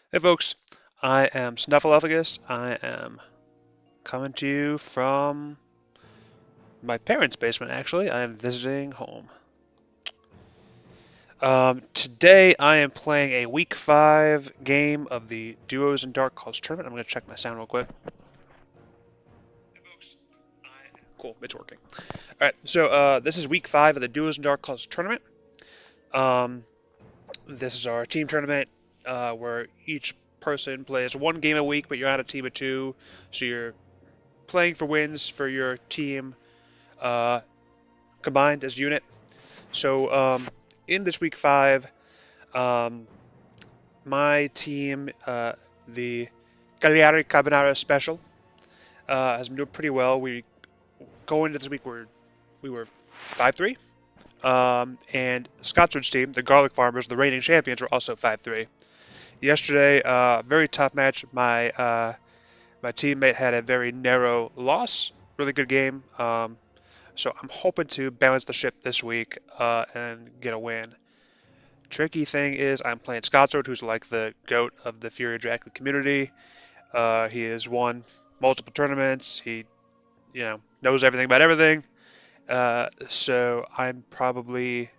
Hey folks, I am Snuffleupagus. I am coming to you from my parents' basement, actually. I am visiting home. Today I am playing a week 5 game of the Duos and Dark Calls tournament. I'm going to check my sound real quick. Hey folks, cool, it's working. Alright, so this is week 5 of the Duos and Dark Calls tournament. Um, this is our team tournament where each person plays one game a week, but you're on a team of two, so you're playing for wins for your team uh, combined as unit. So in this week 5, um, my team, the Cagliari Carbonara Special, has been doing pretty well. We going into this week we were 5-3, and Scotsword's team, the Garlic Farmers, the reigning champions, were also 5-3. Yesterday, very tough match. My teammate had a very narrow loss. Really good game. So I'm hoping to balance the ship this week and get a win. Tricky thing is I'm playing Scotsword, who's like the goat of the Fury of Dracula community. He has won multiple tournaments. He, knows everything about everything. So I'm definitely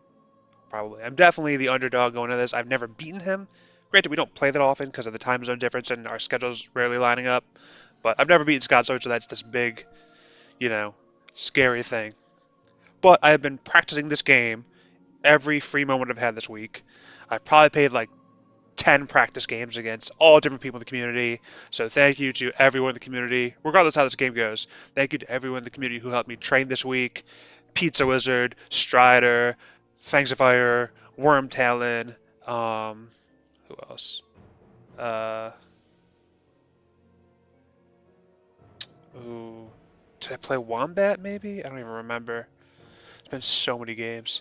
the underdog going into this. I've never beaten him. Granted, we don't play that often because of the time zone difference and our schedules rarely lining up. But I've never beaten Scotsword, so that's this big, you know, scary thing. But I have been practicing this game every free moment I've had this week. I've probably played like 10 practice games against all different people in the community. So thank you to everyone in the community, regardless how this game goes. Thank you to everyone in the community who helped me train this week. Pizza Wizard, Strider, Fangs of Fire, Worm Talon, who else? Uh, ooh, did I play Wombat maybe? I don't even remember. It's been so many games.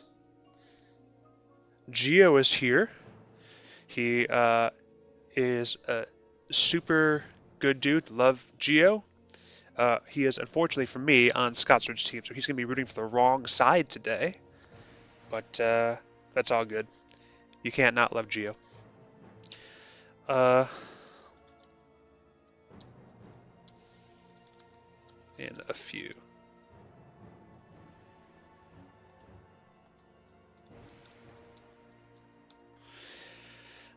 Geo is here. He is a super good dude. Love Geo. He is unfortunately for me on Scotsword's team, so he's going to be rooting for the wrong side today. But that's all good. You can't not love Geo. Uh, and a few.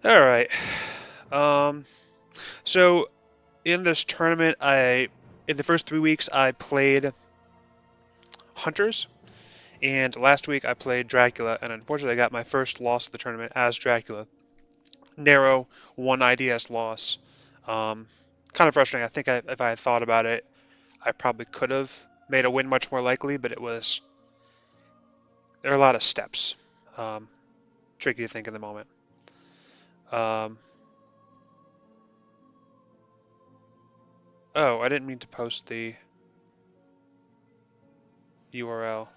All right. Um, so in this tournament, in the first 3 weeks I played Hunters, and last week I played Dracula, and unfortunately I got my first loss of the tournament as Dracula. Narrow, one IDS loss. Um, kind of frustrating. I think if I had thought about it, I probably could have made a win much more likely, but there are a lot of steps. Um, Tricky to think in the moment. Um, oh, I didn't mean to post the URL.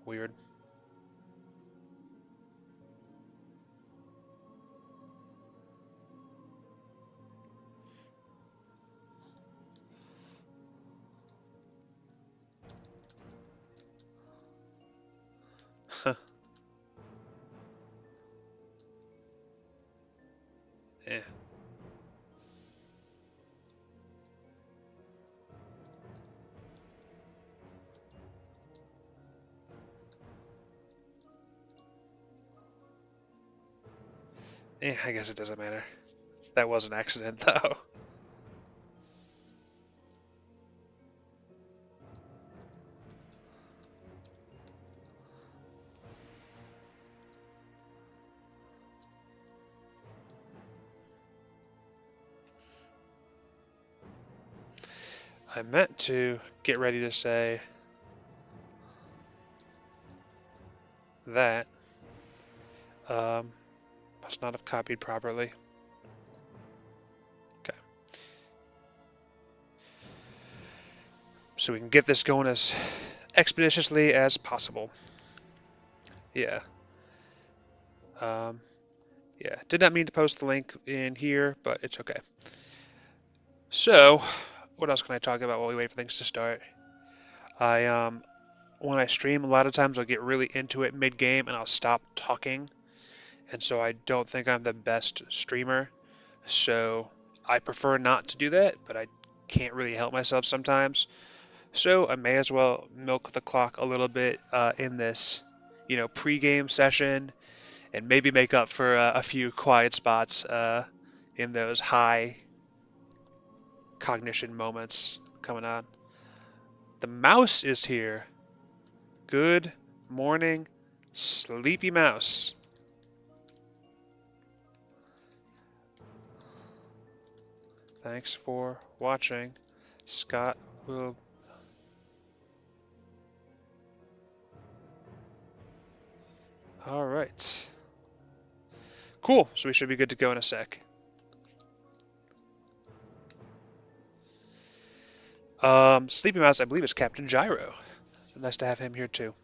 Weird. Eh. I guess it doesn't matter. That was an accident, though. I meant to get ready to say that. Um, must not have copied properly. Okay. So we can get this going as expeditiously as possible. Yeah. Um, yeah. Did not mean to post the link in here, but it's okay. So, what else can I talk about while we wait for things to start? I When I stream, a lot of times I'll get really into it mid game and I'll stop talking and so I don't think I'm the best streamer. So I prefer not to do that, but I can't really help myself sometimes. So I may as well milk the clock a little bit in this, pre-game session, and maybe make up for a few quiet spots in those high cognition moments coming on. The mouse is here. Good morning, sleepy mouse. Thanks for watching. Scott will... Alright. Cool, so we should be good to go in a sec. Sleepy Mouse, I believe, is Captain Gyro. So nice to have him here too.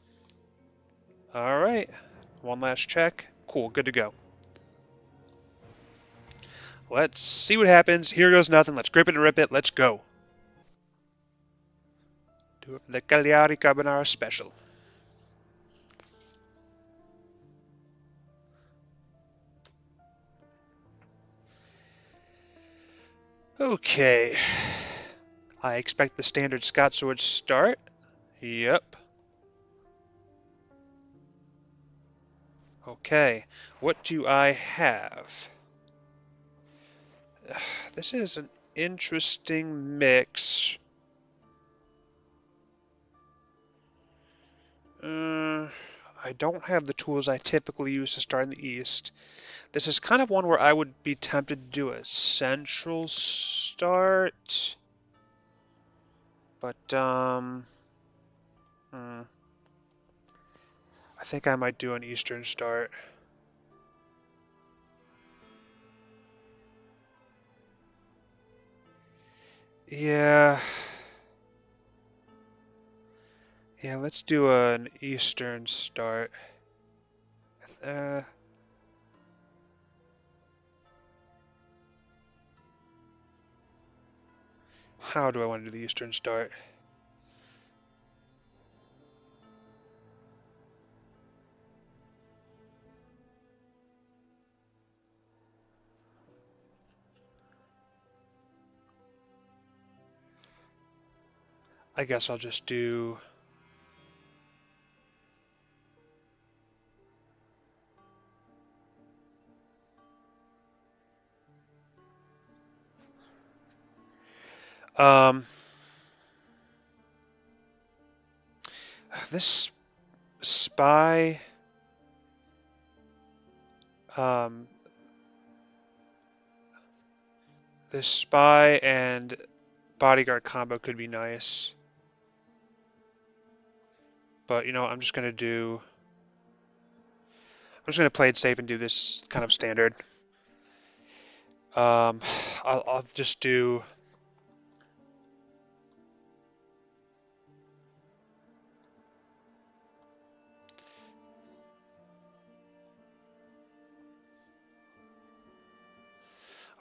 Alright, one last check. Cool, good to go. Let's see what happens. Here goes nothing. Let's grip it and rip it. Let's go. Do it for the Cagliari Carbonara Special. Okay. I expect the standard Scotsword start. Yep. Okay. What do I have? This is an interesting mix. I don't have the tools I typically use to start in the East. This is kind of one where I would be tempted to do a central start. But, I think I might do an Eastern start. Yeah. Yeah, let's do an Eastern start. How do I want to do the Eastern start? I guess I'll just do... this spy... this spy and bodyguard combo could be nice. But, I'm just going to do... I'm just going to play it safe and do this kind of standard. I'll just do...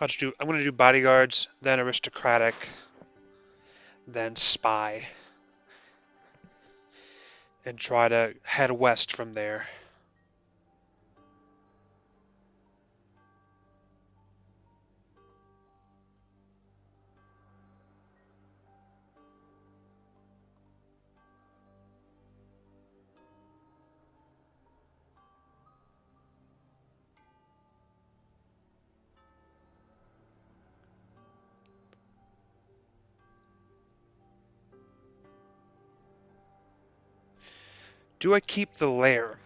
I'm going to do bodyguards, then aristocratic, then spy, and try to head west from there. Do I keep the lair?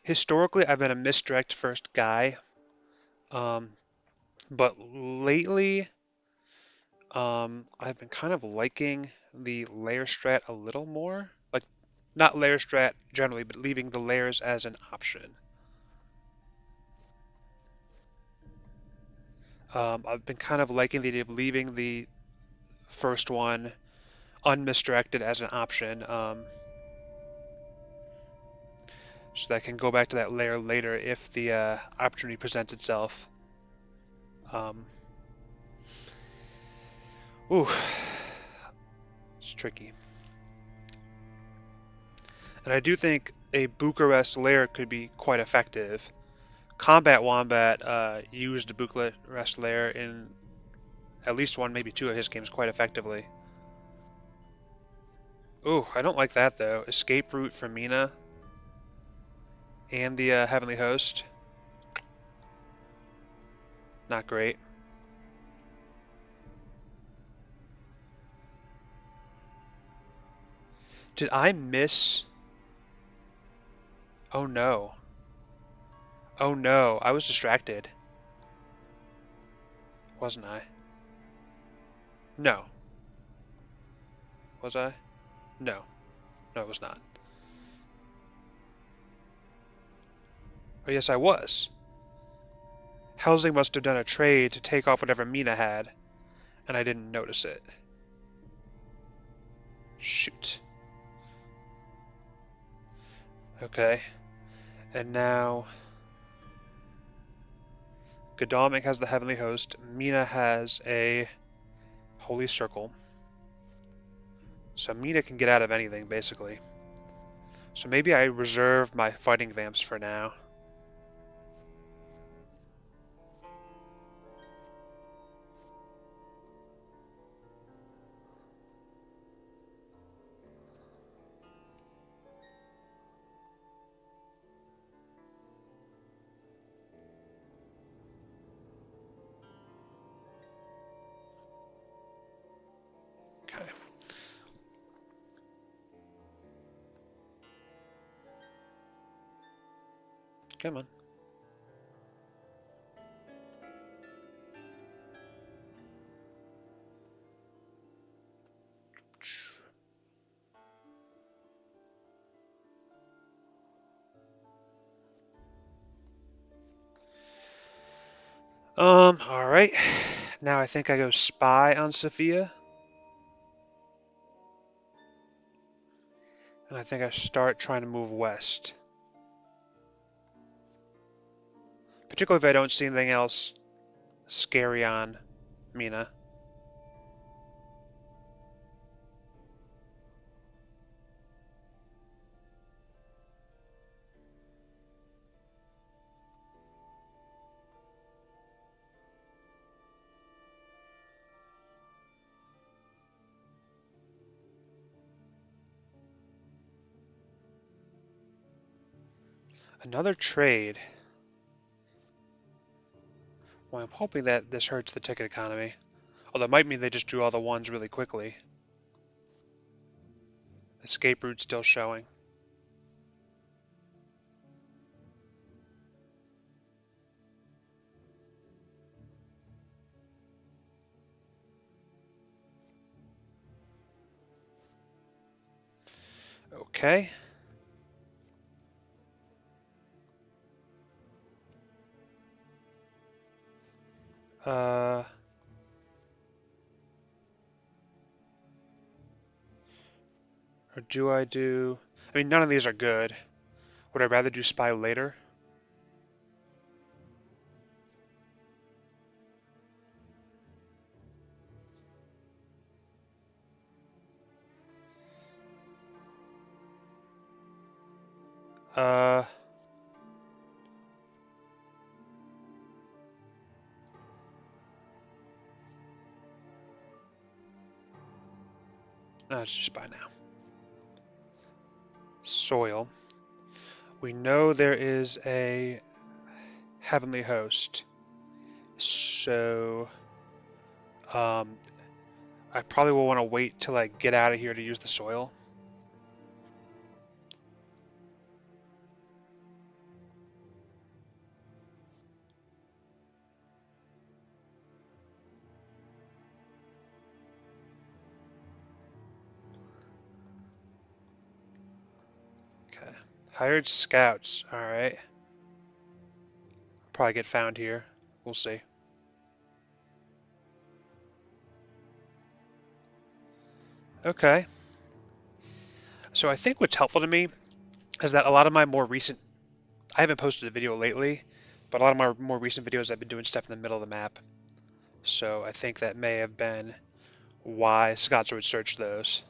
Historically, I've been a misdirect first guy, but lately, I've been kind of liking the lair strat a little more. Like, not lair strat generally, but leaving the lairs as an option. I've been kind of liking the idea of leaving the first one unmisdirected as an option, so that I can go back to that lair later if the opportunity presents itself. Ooh, it's tricky. And I do think a Bucharest lair could be quite effective. Combat Wombat used the Bucharest lair in at least one, maybe two of his games quite effectively. Ooh, I don't like that though. Escape route for Mina and the Heavenly Host. Not great. Did I miss? Oh no. Oh no, I was distracted. Wasn't I? No. Was I? No. No, it was not. Oh yes, I was. Helsing must have done a trade to take off whatever Mina had, and I didn't notice it. Shoot. Okay. And now Godalming has the Heavenly Host. Mina has a Holy Circle. So Mina can get out of anything, basically. So maybe I reserve my Fighting Vamps for now. Okay. Come on. Alright. Now I think I go Spy on Sophia. And I think I start trying to move west. Particularly if I don't see anything else scary on Mina. Another trade. Well, I'm hoping that this hurts the ticket economy. Although it might mean they just do all the ones really quickly. Escape route still showing. Okay. Or do I do... I mean, none of these are good. Would I rather do Spy later? Uh... No, it's just Spy now. Soil. We know there is a Heavenly Host. So... I probably will want to wait till I get out of here to use the soil. Okay. Hired scouts. Alright. Probably get found here. We'll see. Okay. So I think what's helpful to me is that a lot of my more recent... I haven't posted a video lately, but a lot of my more recent videos I've been doing stuff in the middle of the map. So I think that may have been why Scotsword searched those.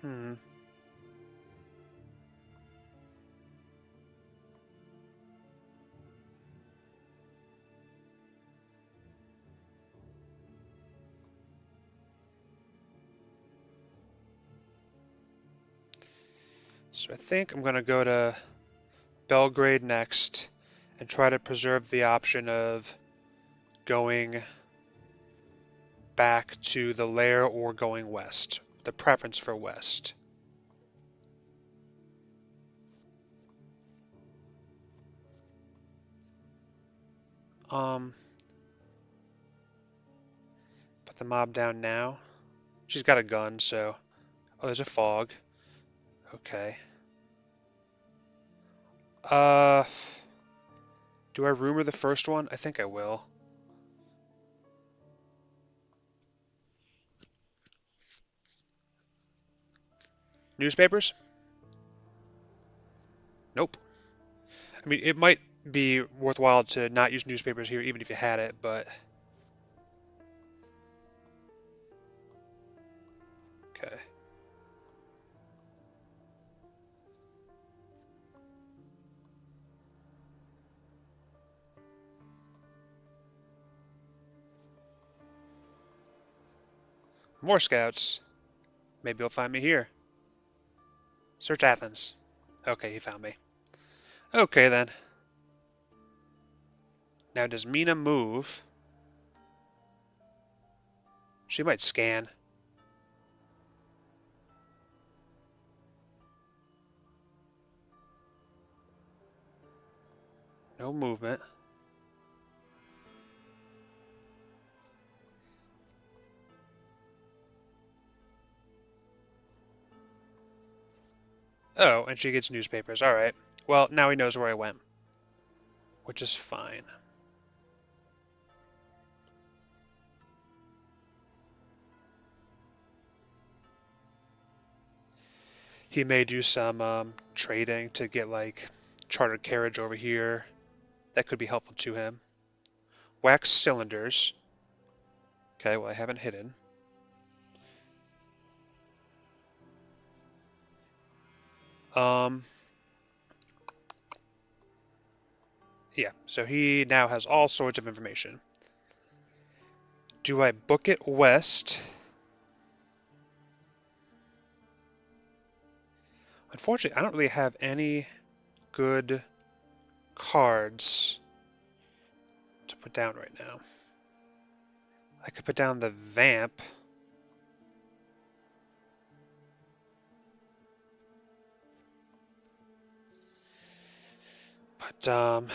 Hmm. So I think I'm going to go to Belgrade next and try to preserve the option of going back to the lair or going west. The preference for west. Um, put the mob down now. She's got a gun, so... Oh, there's a fog. Okay. Uh, do I rumor the first one? I think I will. Newspapers? Nope. I mean, it might be worthwhile to not use newspapers here, even if you had it, but... Okay. More scouts. Maybe he'll find me here. Search Athens. Okay, he found me. Okay, then. Now, does Mina move? She might scan. No movement. Oh, and she gets newspapers. All right. Well, now he knows where I went, which is fine. He may do some trading to get, like, chartered carriage over here. That could be helpful to him. Wax cylinders. Okay, well, I haven't hidden. Yeah, so he now has all sorts of information. Do I book it west? Unfortunately, I don't really have any good cards to put down right now. I could put down the Vamp. But,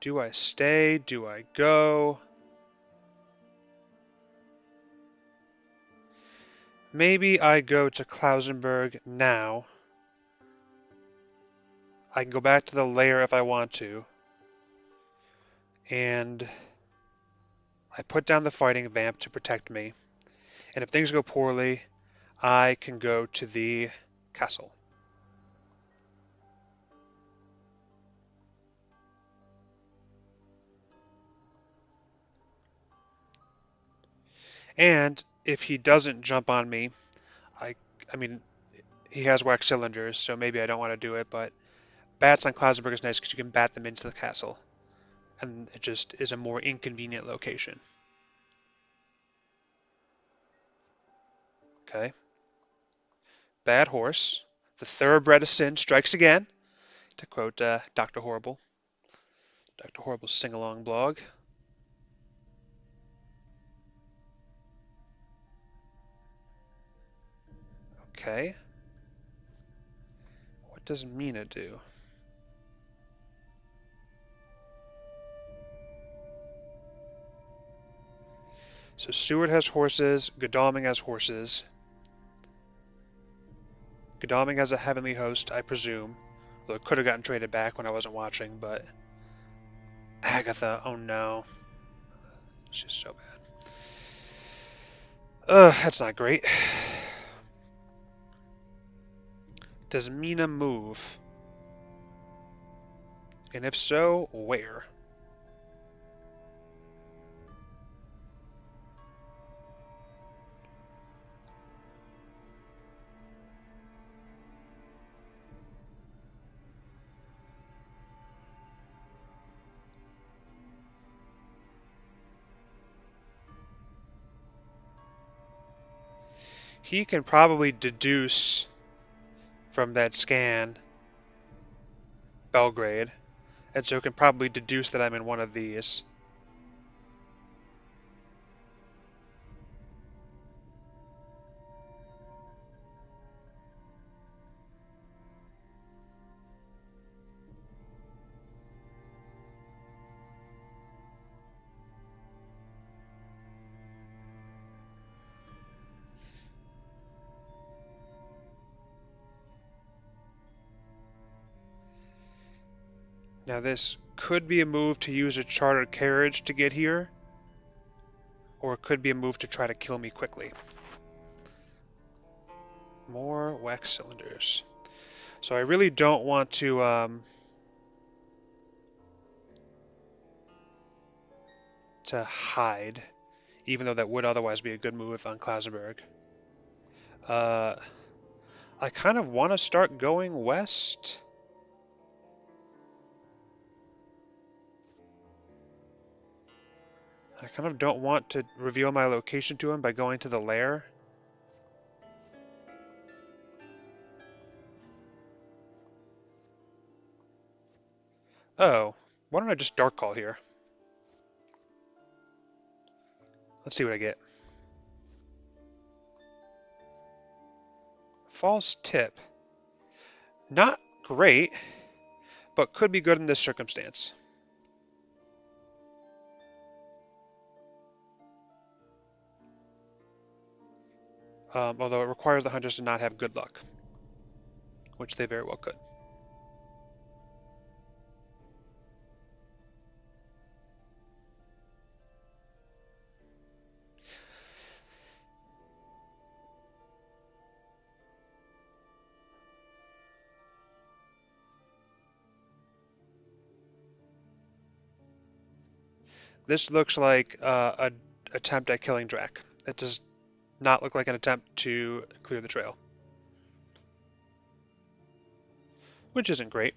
do I stay? Do I go? Maybe I go to Klausenberg now. I can go back to the lair if I want to. And I put down the fighting vamp to protect me. And if things go poorly, I can go to the castle. And if he doesn't jump on me, I mean, he has wax cylinders, so maybe I don't want to do it, but bats on Klausenberg is nice because you can bat them into the castle. And it just is a more inconvenient location. Okay. Bad horse. The thoroughbred of sin strikes again, to quote Dr. Horrible. Dr. Horrible's sing-along blog. Okay. What does Mina do? So Seward has horses, Godalming has horses. Godalming has a heavenly host, I presume. Though it could have gotten traded back when I wasn't watching, but... Agatha, oh no. She's so bad. That's not great. Does Mina move? And if so, where? He can probably deduce from that scan Belgrade, and so can probably deduce that I'm in one of these. Now this could be a move to use a chartered carriage to get here, or it could be a move to try to kill me quickly. More wax cylinders. So I really don't want to hide, even though that would otherwise be a good move on Klausenberg. I kind of want to start going west. I kind of don't want to reveal my location to him by going to the lair. Oh, why don't I just dark call here? Let's see what I get. False tip. Not great, but could be good in this circumstance. Although it requires the hunters to not have good luck, which they very well could. This looks like an attempt at killing Drac. It does not look like an attempt to clear the trail, which isn't great.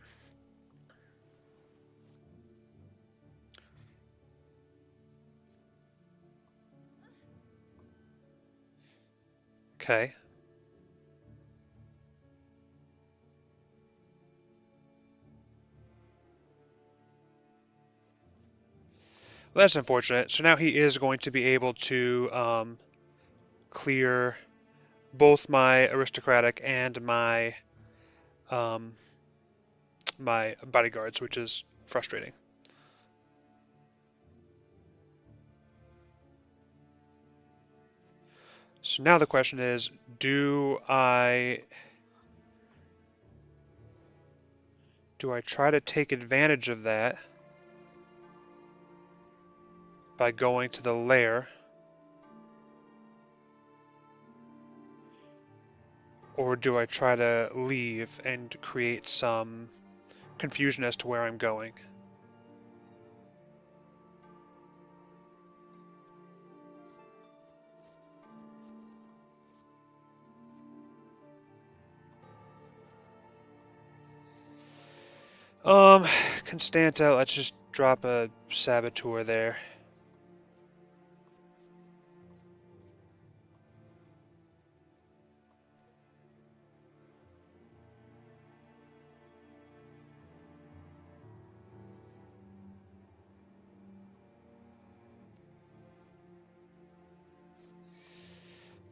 Okay. Well, that's unfortunate. So now he is going to be able to clear both my aristocratic and um, my bodyguards, which is frustrating. So now the question is, do I try to take advantage of that by going to the lair, or do I try to leave and create some confusion as to where I'm going? Constanta, let's just drop a saboteur there.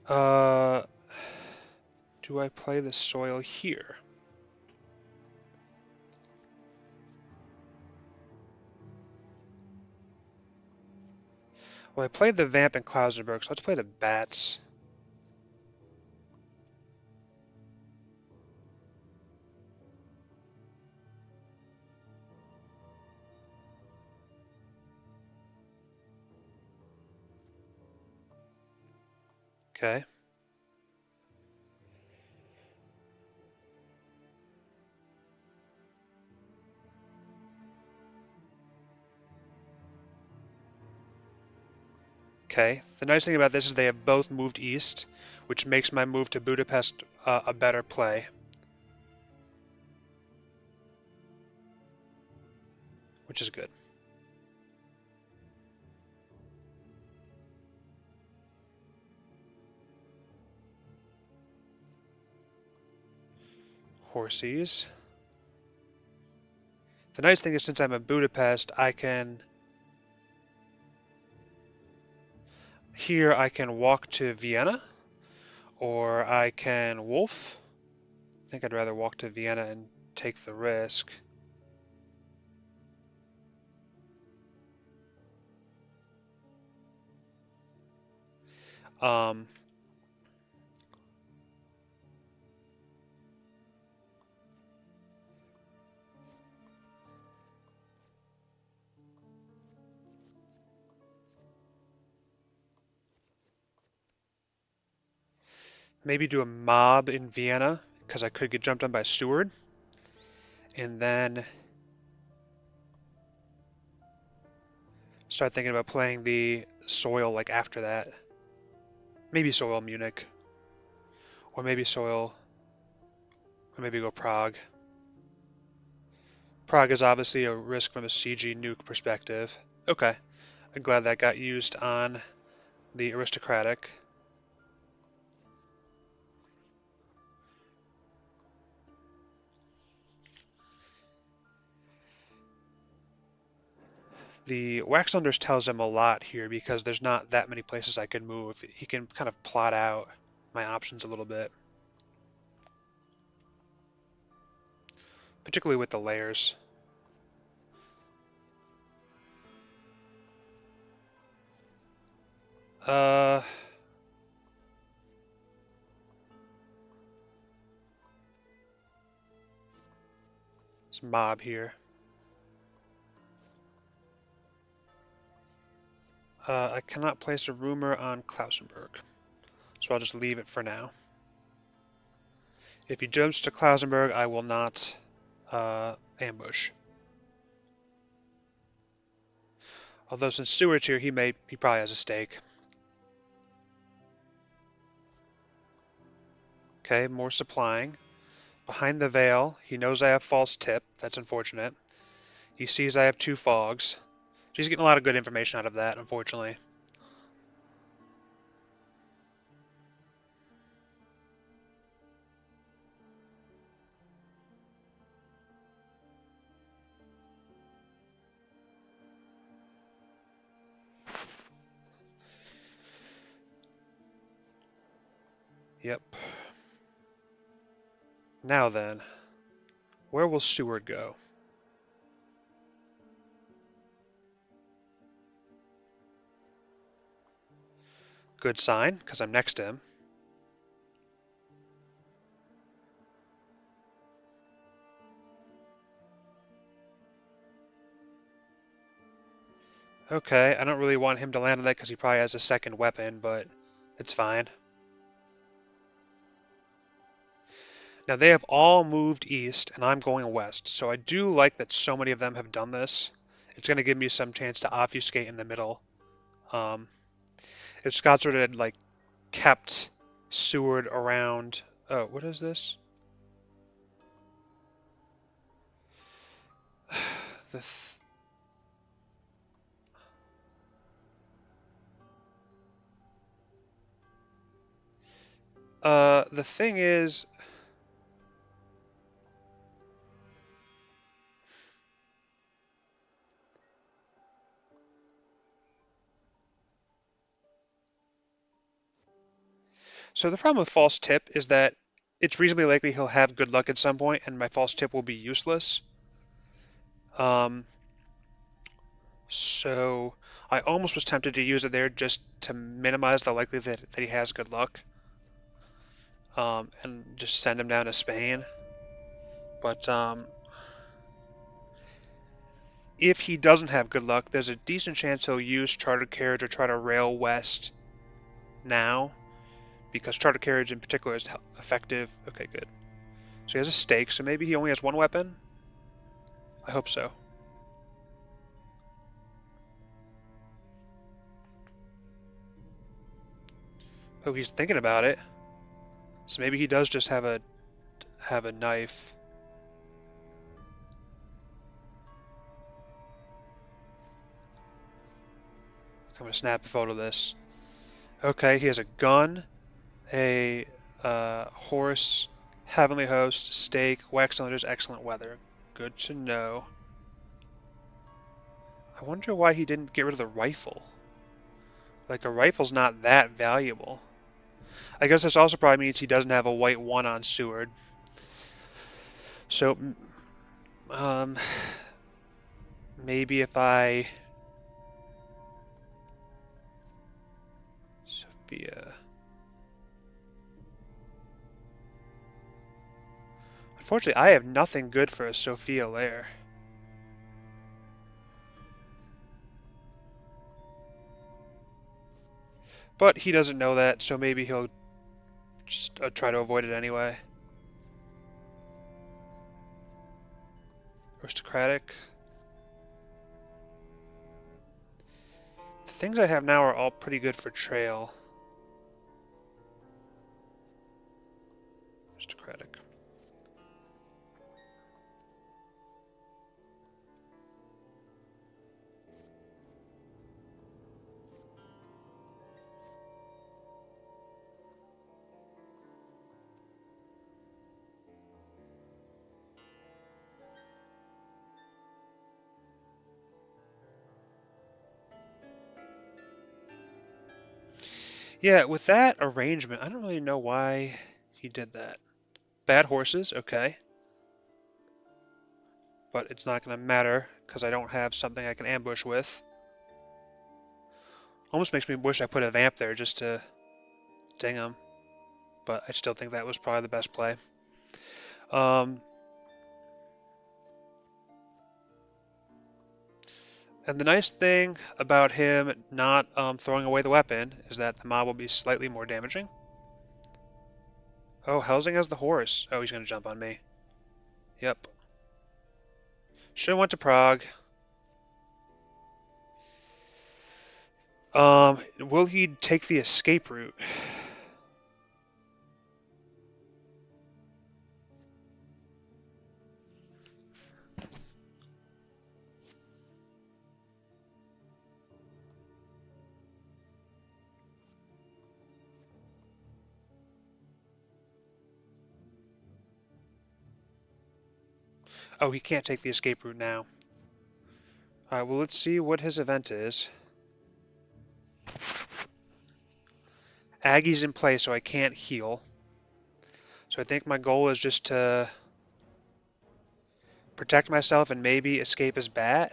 Uh, do I play the soil here? Well, I played the Vamp in Klausenberg, so let's play the Bats. Okay. Okay, the nice thing about this is they have both moved east, which makes my move to Budapest a better play. Which is good. Horsies. The nice thing is since I'm in Budapest, I can... Here I can walk to Vienna, or I can wolf. I think I'd rather walk to Vienna and take the risk. Um, Maybe do a mob in Vienna, because I could get jumped on by Steward. And then start thinking about playing the soil like after that. Maybe soil Munich. Or maybe soil... Or maybe go Prague. Prague is obviously a risk from a CG nuke perspective. Okay. I'm glad that got used on the aristocratic. The Waxlanders tells him a lot here because there's not that many places I could move. He can kind of plot out my options a little bit. Particularly with the layers. This mob here. I cannot place a rumor on Klausenberg, so I'll just leave it for now. If he jumps to Klausenberg, I will not ambush. Although since Seward's here, he probably has a stake. Okay, more supplying. Behind the veil, he knows I have false tip. That's unfortunate. He sees I have 2 fogs. So he's getting a lot of good information out of that, unfortunately. Yep. Now then, where will Seward go? Good sign, because I'm next to him. Okay, I don't really want him to land on that because he probably has a second weapon, but it's fine. Now they have all moved east, and I'm going west, so I do like that so many of them have done this. It's going to give me some chance to obfuscate in the middle. If Scotsword had, like, kept Seward around... Oh, what is this? The thing is... So the problem with false tip is that it's reasonably likely he'll have good luck at some point, and my false tip will be useless. So I almost was tempted to use it there just to minimize the likelihood that he has good luck, and just send him down to Spain. But if he doesn't have good luck, there's a decent chance he'll use charter carriage or try to rail west now, because charter carriage in particular is effective. Okay, good. So he has a stake, so maybe he only has 1 weapon? I hope so. Oh, he's thinking about it. So maybe he does just have a knife. I'm gonna snap a photo of this. Okay, he has a gun, a horse, heavenly host, stake, wax cylinders, excellent weather. Good to know. I wonder why he didn't get rid of the rifle. Like, a rifle's not that valuable. I guess this also probably means he doesn't have a white 1 on Seward. So, um, maybe if I... Sophia... Unfortunately, I have nothing good for a Sophia Lair. But he doesn't know that, so maybe he'll just try to avoid it anyway. Aristocratic. The things I have now are all pretty good for trail. Aristocratic. Yeah, with that arrangement, I don't really know why he did that. Bad horses, okay. But it's not going to matter because I don't have something I can ambush with. Almost makes me wish I put a vamp there just to ding him. But I still think that was probably the best play. And the nice thing about him not throwing away the weapon is that the mob will be slightly more damaging. Oh, Helsing has the horse. Oh, he's going to jump on me. Yep. Should have went to Prague. Will he take the escape route? Oh, he can't take the escape route now. Alright, well, let's see what his event is. Aggie's in play, so I can't heal. So I think my goal is just to protect myself and maybe escape his bat.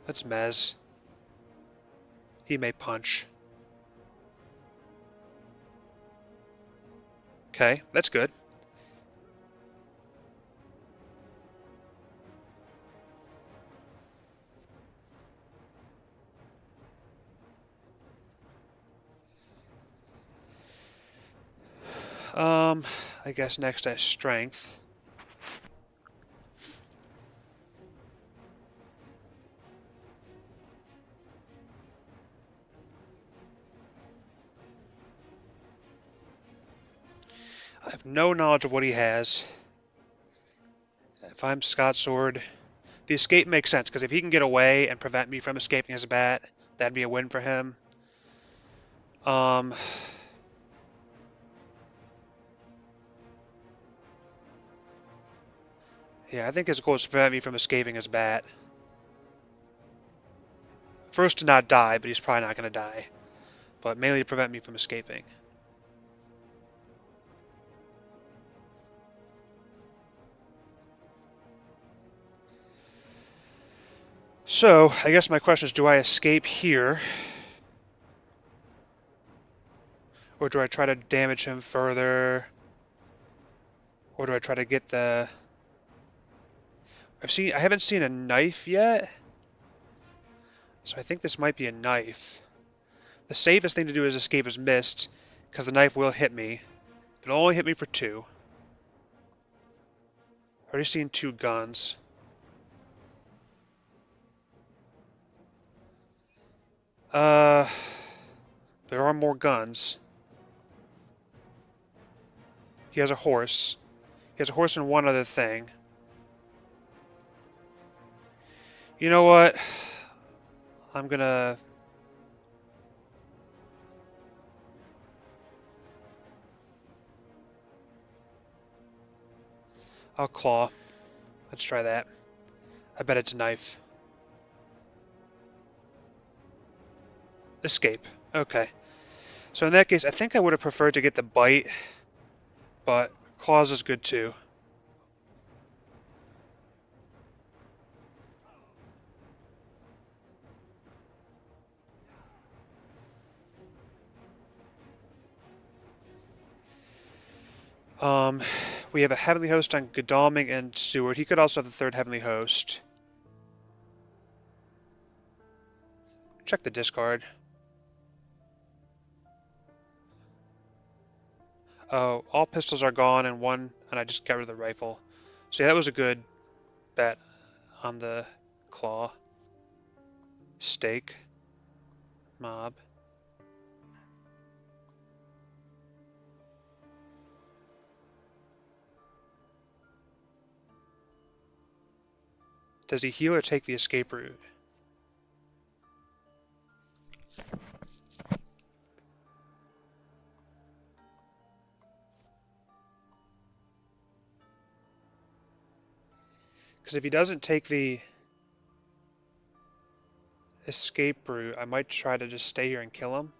That's Mez. He may punch. Okay, that's good. I guess next I have strength. I have no knowledge of what he has. If I'm Scotsword, the escape makes sense, because if he can get away and prevent me from escaping his bat, that'd be a win for him. Yeah, I think his goal is to prevent me from escaping his bat. First to not die, but he's probably not going to die. But mainly to prevent me from escaping. So, I guess my question is, do I escape here? Or do I try to damage him further? Or do I try to get the... I haven't seen a knife yet. So I think this might be a knife. The safest thing to do is escape as missed, because the knife will hit me. But it'll only hit me for 2. Already seen 2 guns. There are more guns. He has a horse. He has a horse and one other thing. You know what? I'm gonna... I'll claw. Let's try that. I bet it's a knife. Escape. Okay. So in that case, I think I would have preferred to get the bite, but claws is good too. We have a Heavenly Host on Godalming and Seward. He could also have the 3rd Heavenly Host. Check the discard. Oh, all pistols are gone and I just got rid of the rifle. So yeah, that was a good bet on the claw. Stake. Mob. Does he heal or take the escape route? Because if he doesn't take the escape route, I might try to just stay here and kill him.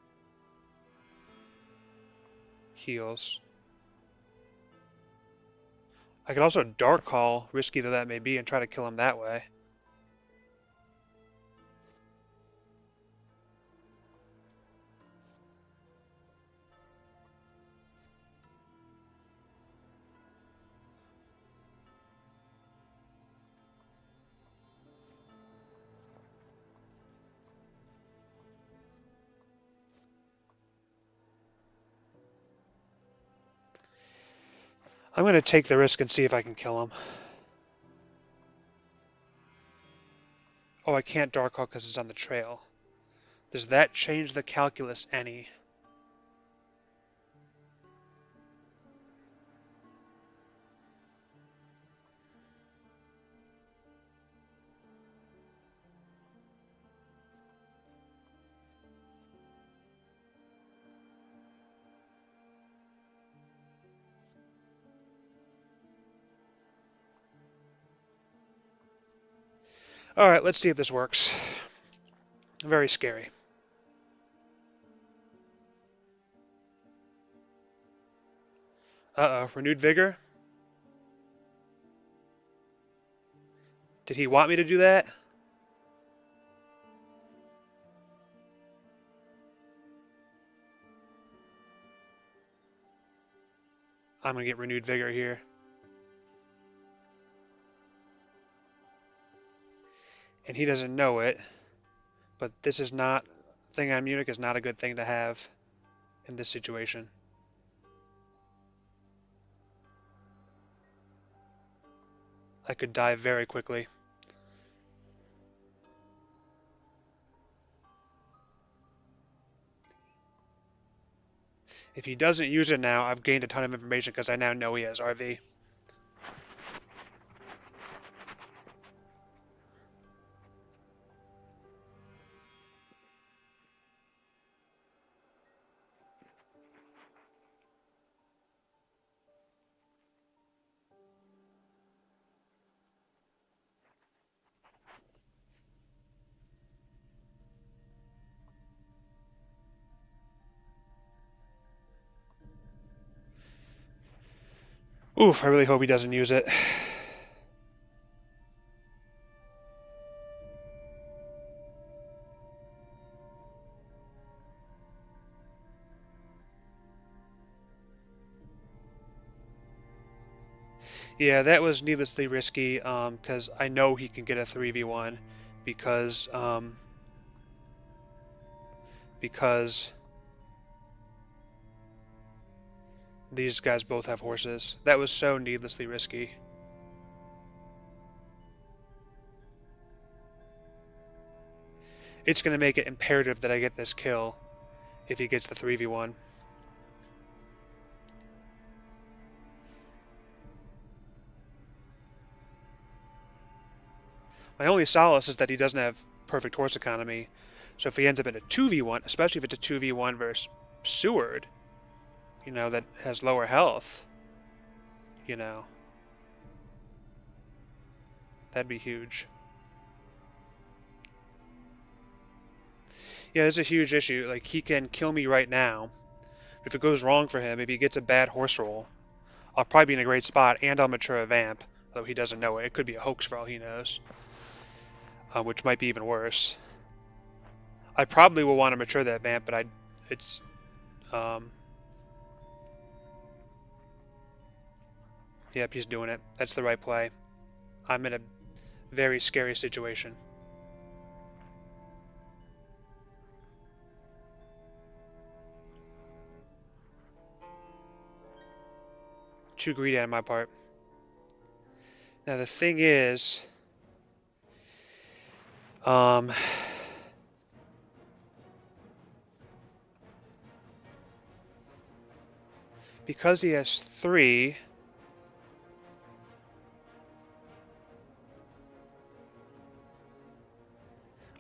Heals. I could also Dark Call, risky though that may be, and try to kill him that way. I'm going to take the risk and see if I can kill him. Oh, I can't Dark Call because it's on the trail. Does that change the calculus any? Alright, let's see if this works. Very scary. Uh-oh, renewed vigor? Did he want me to do that? I'm going to get renewed vigor here. And he doesn't know it, but this is not... Thing on Munich is not a good thing to have in this situation. I could die very quickly. If he doesn't use it now, I've gained a ton of information because I now know he has RV. Oof, I really hope he doesn't use it. Yeah, that was needlessly risky because I know he can get a 3v1 because because these guys both have horses. That was so needlessly risky. It's going to make it imperative that I get this kill if he gets the 3v1. My only solace is that he doesn't have perfect horse economy, so if he ends up in a 2v1, especially if it's a 2v1 versus Seward, you know, that has lower health, you know, that'd be huge. Yeah, there's a huge issue. Like, he can kill me right now. If it goes wrong for him, if he gets a bad horse roll, I'll probably be in a great spot, and I'll mature a vamp, though he doesn't know it. It could be a hoax for all he knows, which might be even worse. I probably will want to mature that vamp, but it's, yep, he's doing it. That's the right play. I'm in a very scary situation. Too greedy on my part. Now the thing is, because he has 3,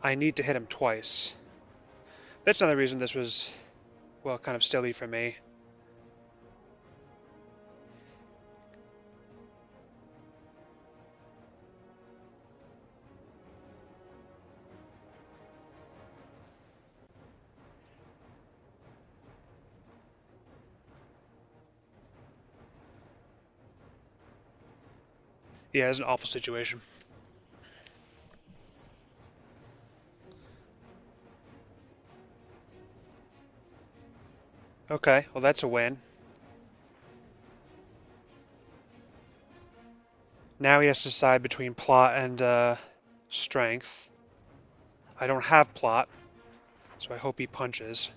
I need to hit him twice. That's another reason this was, well, kind of silly for me. Yeah, it's an awful situation. Okay, well that's a win. Now he has to decide between plot and strength. I don't have plot, so I hope he punches.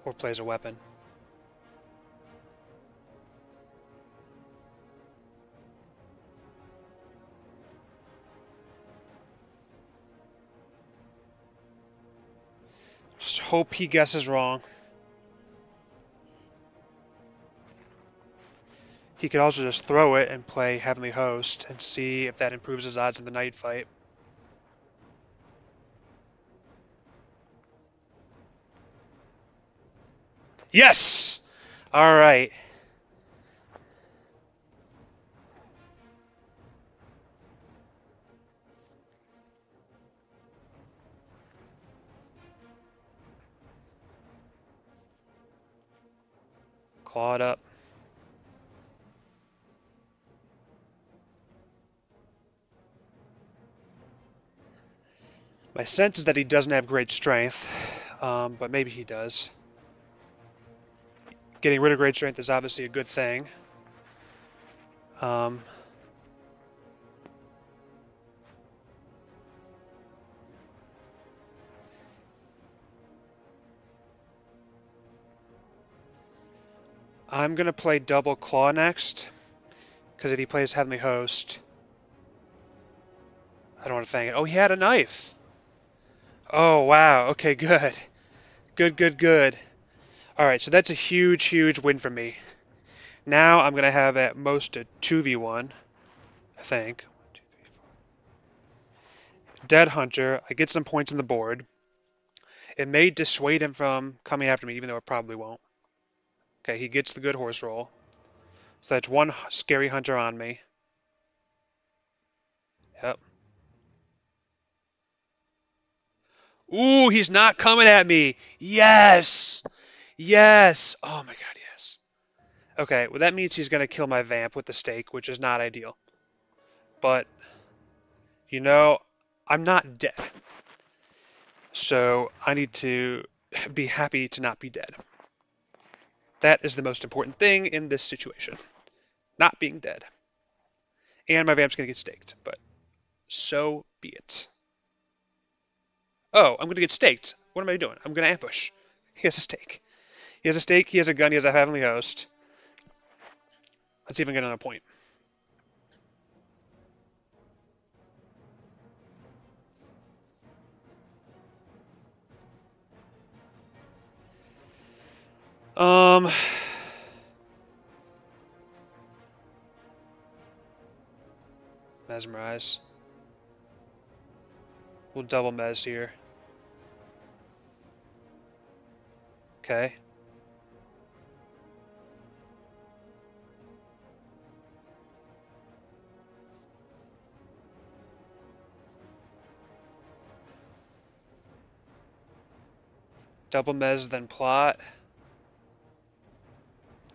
Or plays a weapon. Just hope he guesses wrong. He could also just throw it and play Heavenly Host and see if that improves his odds in the night fight. Yes! Alright. Claw it up. My sense is that he doesn't have great strength, but maybe he does. Getting rid of great strength is obviously a good thing. I'm going to play double claw next, because if he plays Heavenly Host, I don't want to fang it. Oh, he had a knife. Oh, wow. Okay, good. Good. All right, so that's a huge, huge win for me. Now I'm going to have at most a 2v1, I think. 1, 2, 3, 4. Dead Hunter. I get some points on the board. It may dissuade him from coming after me, even though it probably won't. Okay, he gets the good horse roll. So that's one scary hunter on me. Yep. Ooh, he's not coming at me. Yes! Yes! Oh my god, yes. Okay, well that means he's going to kill my vamp with the stake, which is not ideal. But, you know, I'm not dead. So I need to be happy to not be dead. That is the most important thing in this situation. Not being dead. And my vamp's gonna get staked, but so be it. Oh, I'm gonna get staked. What am I doing? I'm gonna ambush. He has a stake. He has a stake, he has a gun, he has a heavenly host. Let's even get another point. Um, Mesmerize. We'll double Mez here. Okay. Double Mez, then plot.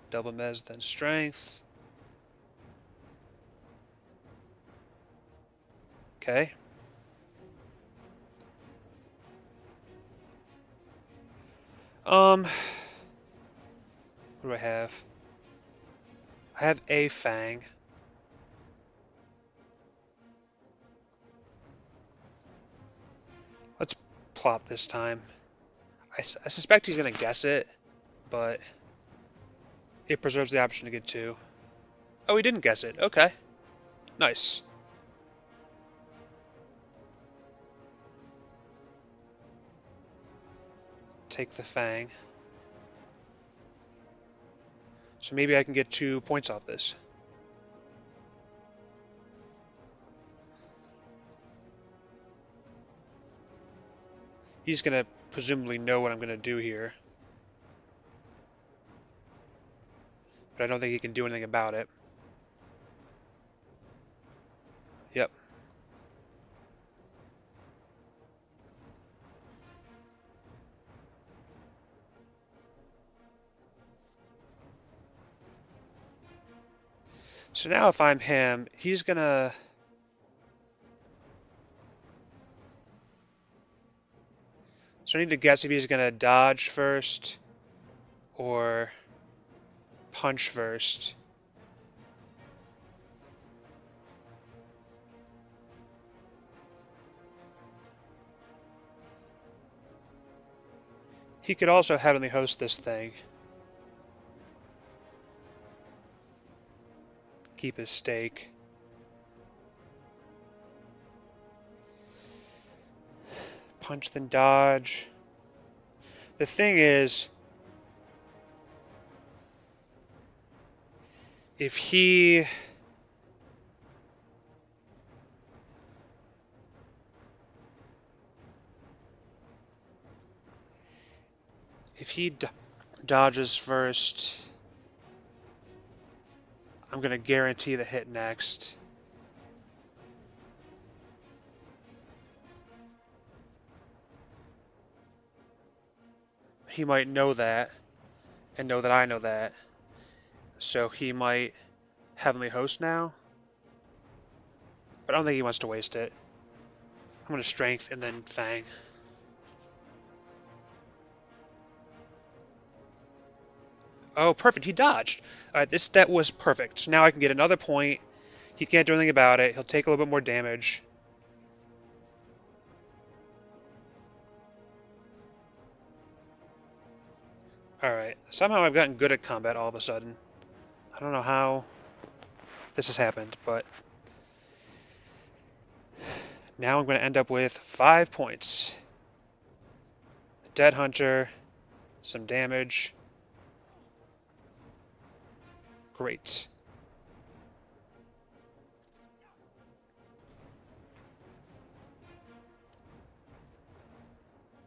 Double Mez, then strength. Okay. What do I have? I have a Fang. Let's plot this time. I suspect he's going to guess it, but it preserves the option to get two. Oh, he didn't guess it. Okay. Nice. Take the Fang. So maybe I can get 2 points off this. He's going to presumably know what I'm going to do here. But I don't think he can do anything about it. Yep. So now if I'm him, he's going to... So I need to guess if he's going to dodge first or punch first. He could also heavenly host this thing. Keep his stake. Punch then dodge. The thing is, if he... If he dodges first, I'm going to guarantee the hit next. He might know that, and know that I know that. So he might Heavenly Host now. But I don't think he wants to waste it. I'm going to Strength and then Fang. Oh, perfect. He dodged. All right, that was perfect. Now I can get another point. He can't do anything about it. He'll take a little bit more damage. Alright, somehow I've gotten good at combat all of a sudden. I don't know how this has happened, but now I'm going to end up with 5 points. Dead Hunter, some damage. Great.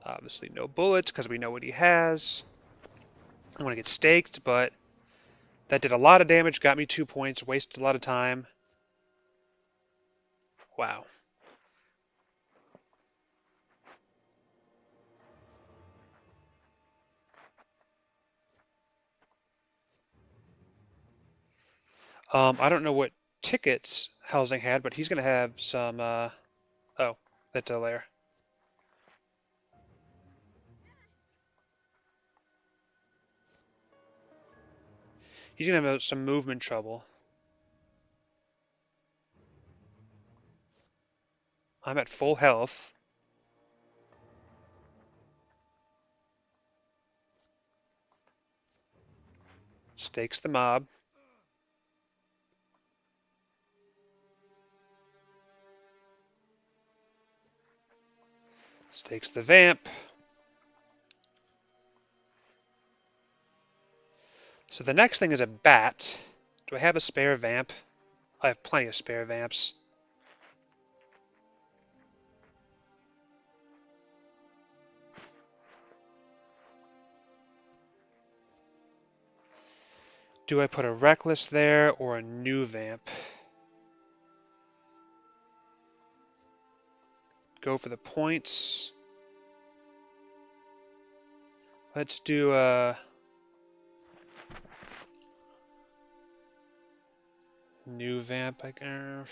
Obviously no bullets because we know what he has. I'm going to get staked, but that did a lot of damage, got me 2 points, wasted a lot of time. Wow. I don't know what tickets Housing had, but he's going to have some, oh, that's a layer. He's going to have some movement trouble. I'm at full health. Stakes the mob. Stakes the vamp. So the next thing is a bat. Do I have a spare vamp? I have plenty of spare vamps. Do I put a reckless there or a new vamp? Go for the points. Let's do a new vamp, I guess.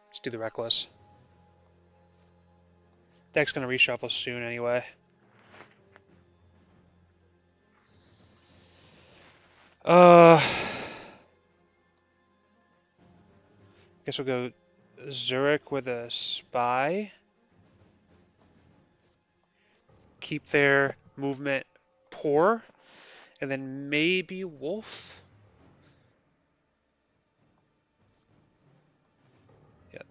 Let's do the reckless. Deck's gonna reshuffle soon anyway. I guess we'll go Zurich with a spy. Keep their movement poor. And then maybe Wolf? Yep.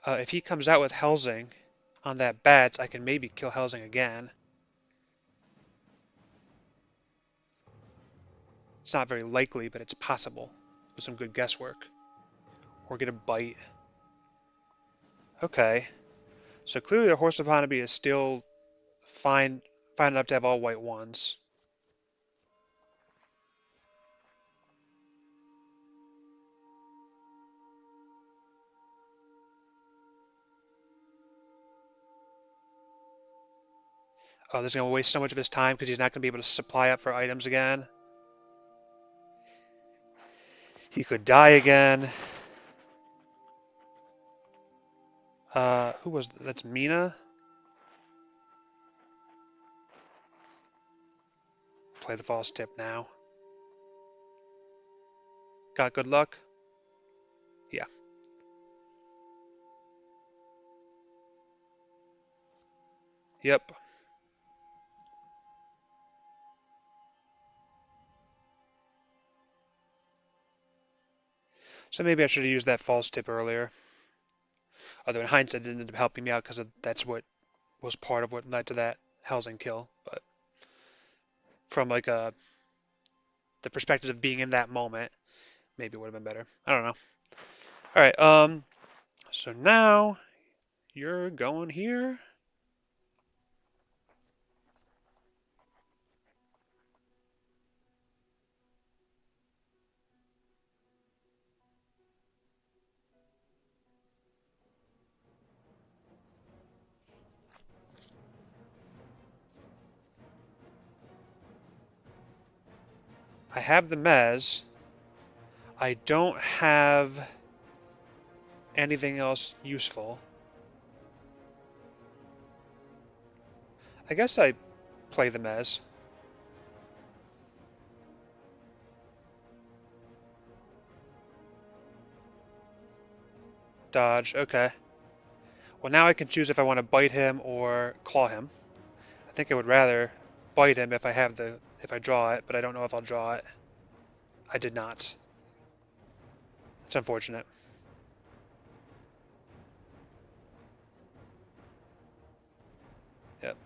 If he comes out with Helsing on that bat, I can maybe kill Helsing again. It's not very likely, but it's possible with some good guesswork. Or get a bite. Okay. So clearly the Horse of Hanabi is still fine enough to have all white ones. Oh, this is going to waste so much of his time because he's not going to be able to supply up for items again. He could die again. Who was that? That's Mina. Play the false tip now. Got good luck? Yeah. Yep. So maybe I should have used that false tip earlier. Although in hindsight, it ended up helping me out because that's what was part of what led to that Helsing kill. But from like the perspective of being in that moment, maybe it would have been better. I don't know. All right. So now you're going here. I have the Mez. I don't have anything else useful. I guess I play the Mez. Dodge, okay. Well, now I can choose if I want to bite him or claw him. I think I would rather bite him if I draw it, but I don't know if I'll draw it. I did not. It's unfortunate. Yep.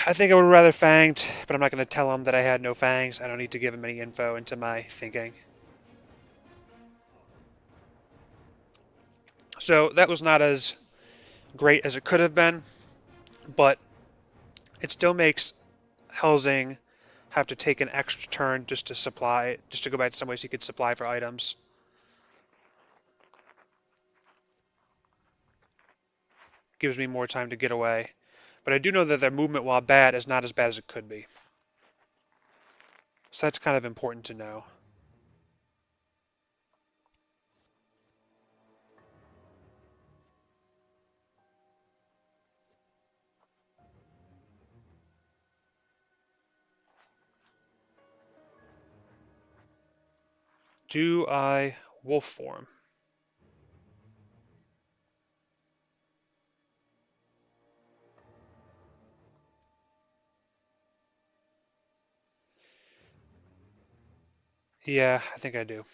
I think I would rather fanged, but I'm not going to tell him that I had no fangs. I don't need to give him any info into my thinking. So that was not as great as it could have been, but it still makes Helsing have to take an extra turn just to go back to some ways he could supply for items. Gives me more time to get away. But I do know that their movement, while bad, is not as bad as it could be. So that's kind of important to know. Do I wolf form? Yeah, I think I do.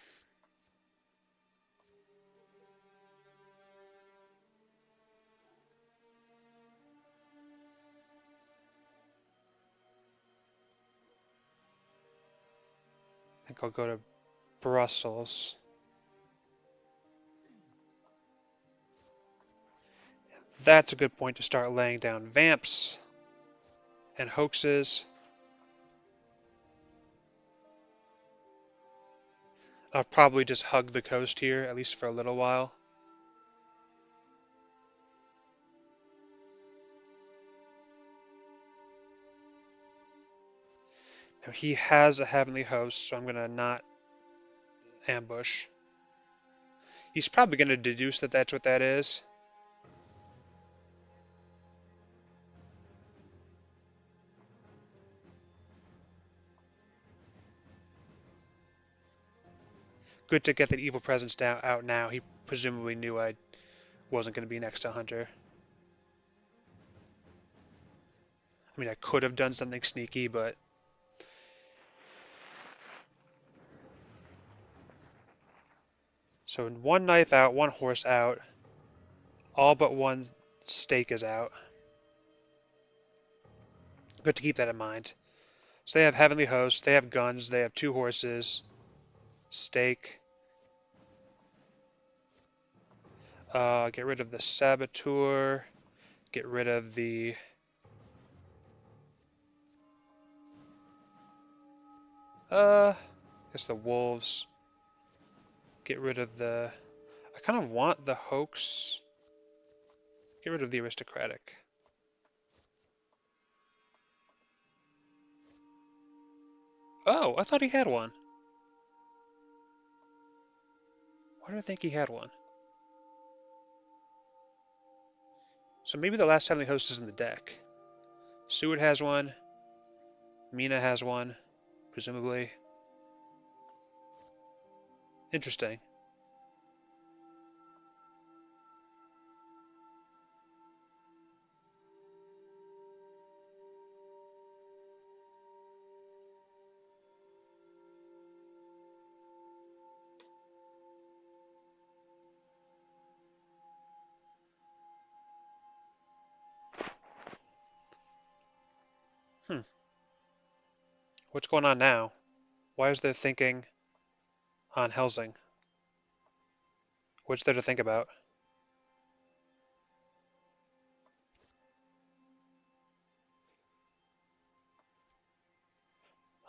I think I'll go to Brussels. That's a good point to start laying down vamps and hoaxes. I'll probably just hug the coast here, at least for a little while. Now he has a heavenly host, so I'm going to not ambush. He's probably going to deduce that that's what that is. Good to get that evil presence out now. He presumably knew I wasn't going to be next to Hunter. I mean, I could have done something sneaky, but... So one knife out, one horse out. All but one stake is out. Good to keep that in mind. So they have heavenly hosts, they have guns, they have 2 horses. Stake. Get rid of the saboteur. Get rid of the... I guess the wolves. Get rid of the... I kind of want the hoax. Get rid of the aristocratic. Oh, I thought he had one. Why do I think he had one? So maybe the last heavenly host is in the deck. Seward has one. Mina has one, presumably. Interesting. What's going on now? Why is there thinking on Helsing? What's there to think about?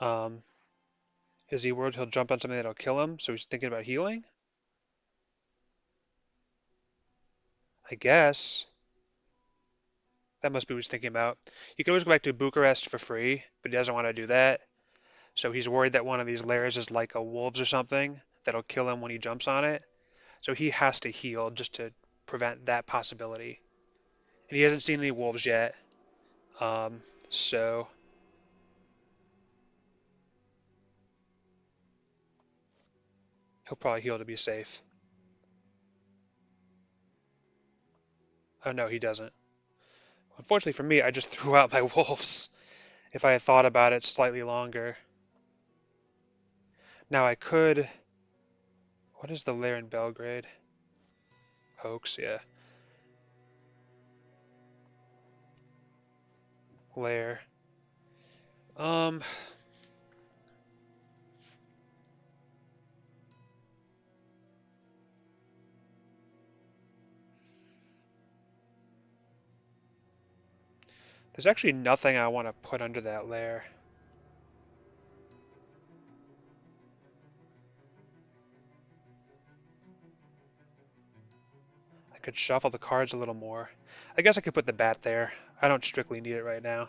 Um, is he worried he'll jump on something that'll kill him, so he's thinking about healing? I guess. That must be what he's thinking about. You can always go back to Bucharest for free, but he doesn't want to do that. So he's worried that one of these lairs is like a wolves or something that'll kill him when he jumps on it. So he has to heal just to prevent that possibility. And he hasn't seen any wolves yet. Um, so he'll probably heal to be safe. Oh no, he doesn't. Unfortunately for me, I just threw out my wolves. If I had thought about it slightly longer. Now I could... What is the lair in Belgrade? Hoax, yeah. Lair. Um... There's actually nothing I want to put under that lair. I could shuffle the cards a little more. I guess I could put the bat there. I don't strictly need it right now.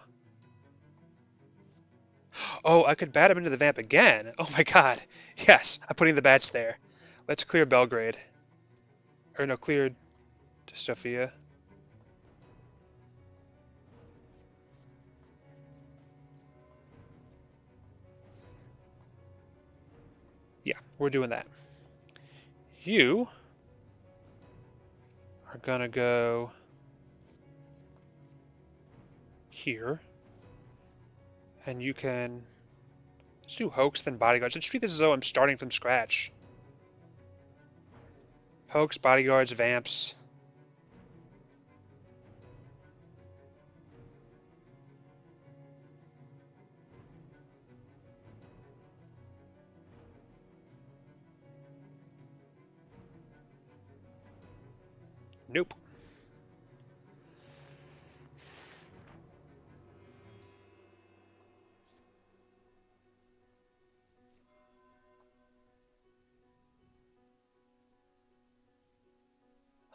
Oh, I could bat him into the vamp again. Oh my god. Yes, I'm putting the bats there. Let's clear Belgrade. Or no, clear Sofia. Yeah, We're doing that. You are gonna go here, and you can let's do Hoax, then Bodyguards. Let's treat this as though I'm starting from scratch. Hoax, Bodyguards, Vamps. Nope.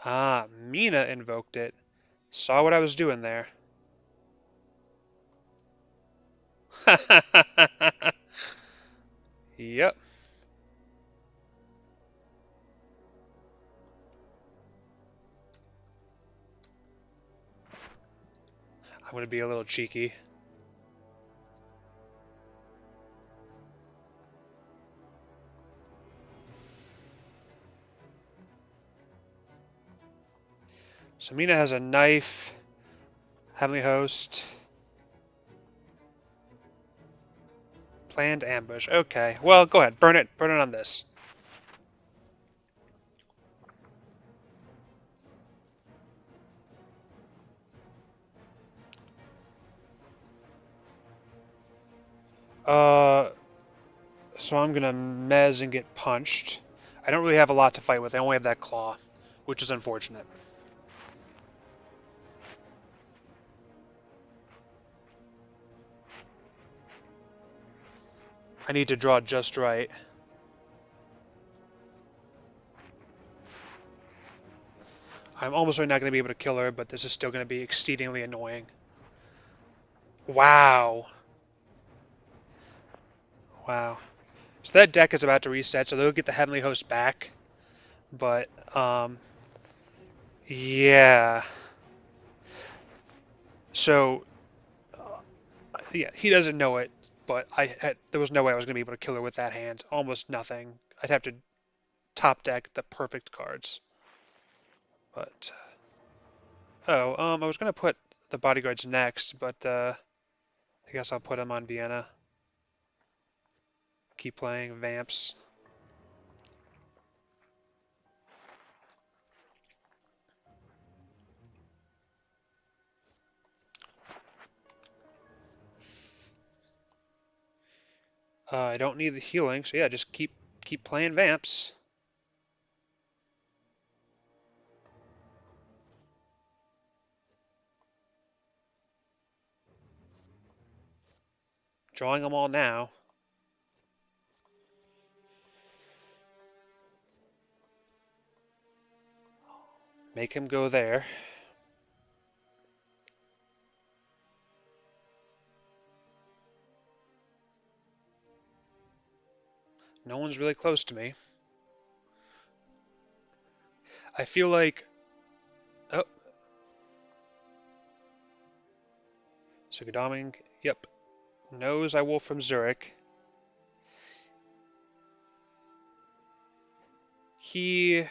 Ah, Mina invoked it. Saw what I was doing there. Yep. I'm gonna be a little cheeky. So Mina has a knife. Heavenly Host. Planned ambush. Okay. Well, go ahead. Burn it. Burn it on this. Uh, so I'm gonna mez and get punched. I don't really have a lot to fight with. I only have that claw, which is unfortunate. I need to draw just right. I'm almost not going to be able to kill her, but this is still going to be exceedingly annoying. Wow. Wow. So that deck is about to reset, so they'll get the Heavenly Host back. But, yeah. So, yeah, he doesn't know it, but there was no way I was going to be able to kill her with that hand. Almost nothing. I'd have to top deck the perfect cards. But, I was going to put the Bodyguards next, but I guess I'll put them on Vienna. Keep playing Vamps. I don't need the healing, so yeah, just keep playing Vamps. Drawing them all now. Make him go there. No one's really close to me. I feel like... Oh. Sugadaming. Yep. Knows I wolf from Zurich. He...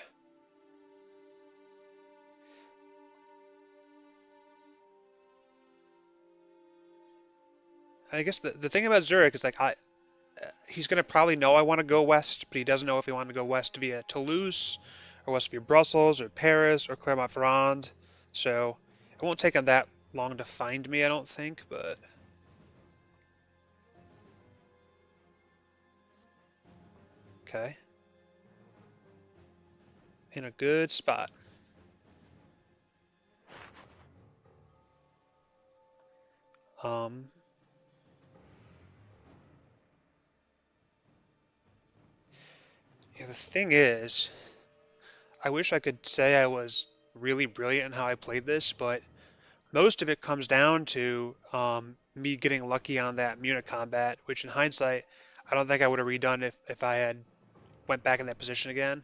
I guess the thing about Zurich is like he's going to probably know I want to go west, but he doesn't know if he wanted to go west via Toulouse, or west via Brussels, or Paris, or Clermont-Ferrand. So it won't take him that long to find me, I don't think, but... Okay. In a good spot. Yeah, the thing is, I wish I could say I was really brilliant in how I played this, but most of it comes down to me getting lucky on that Munich combat, which in hindsight, I don't think I would have redone if I had went back in that position again.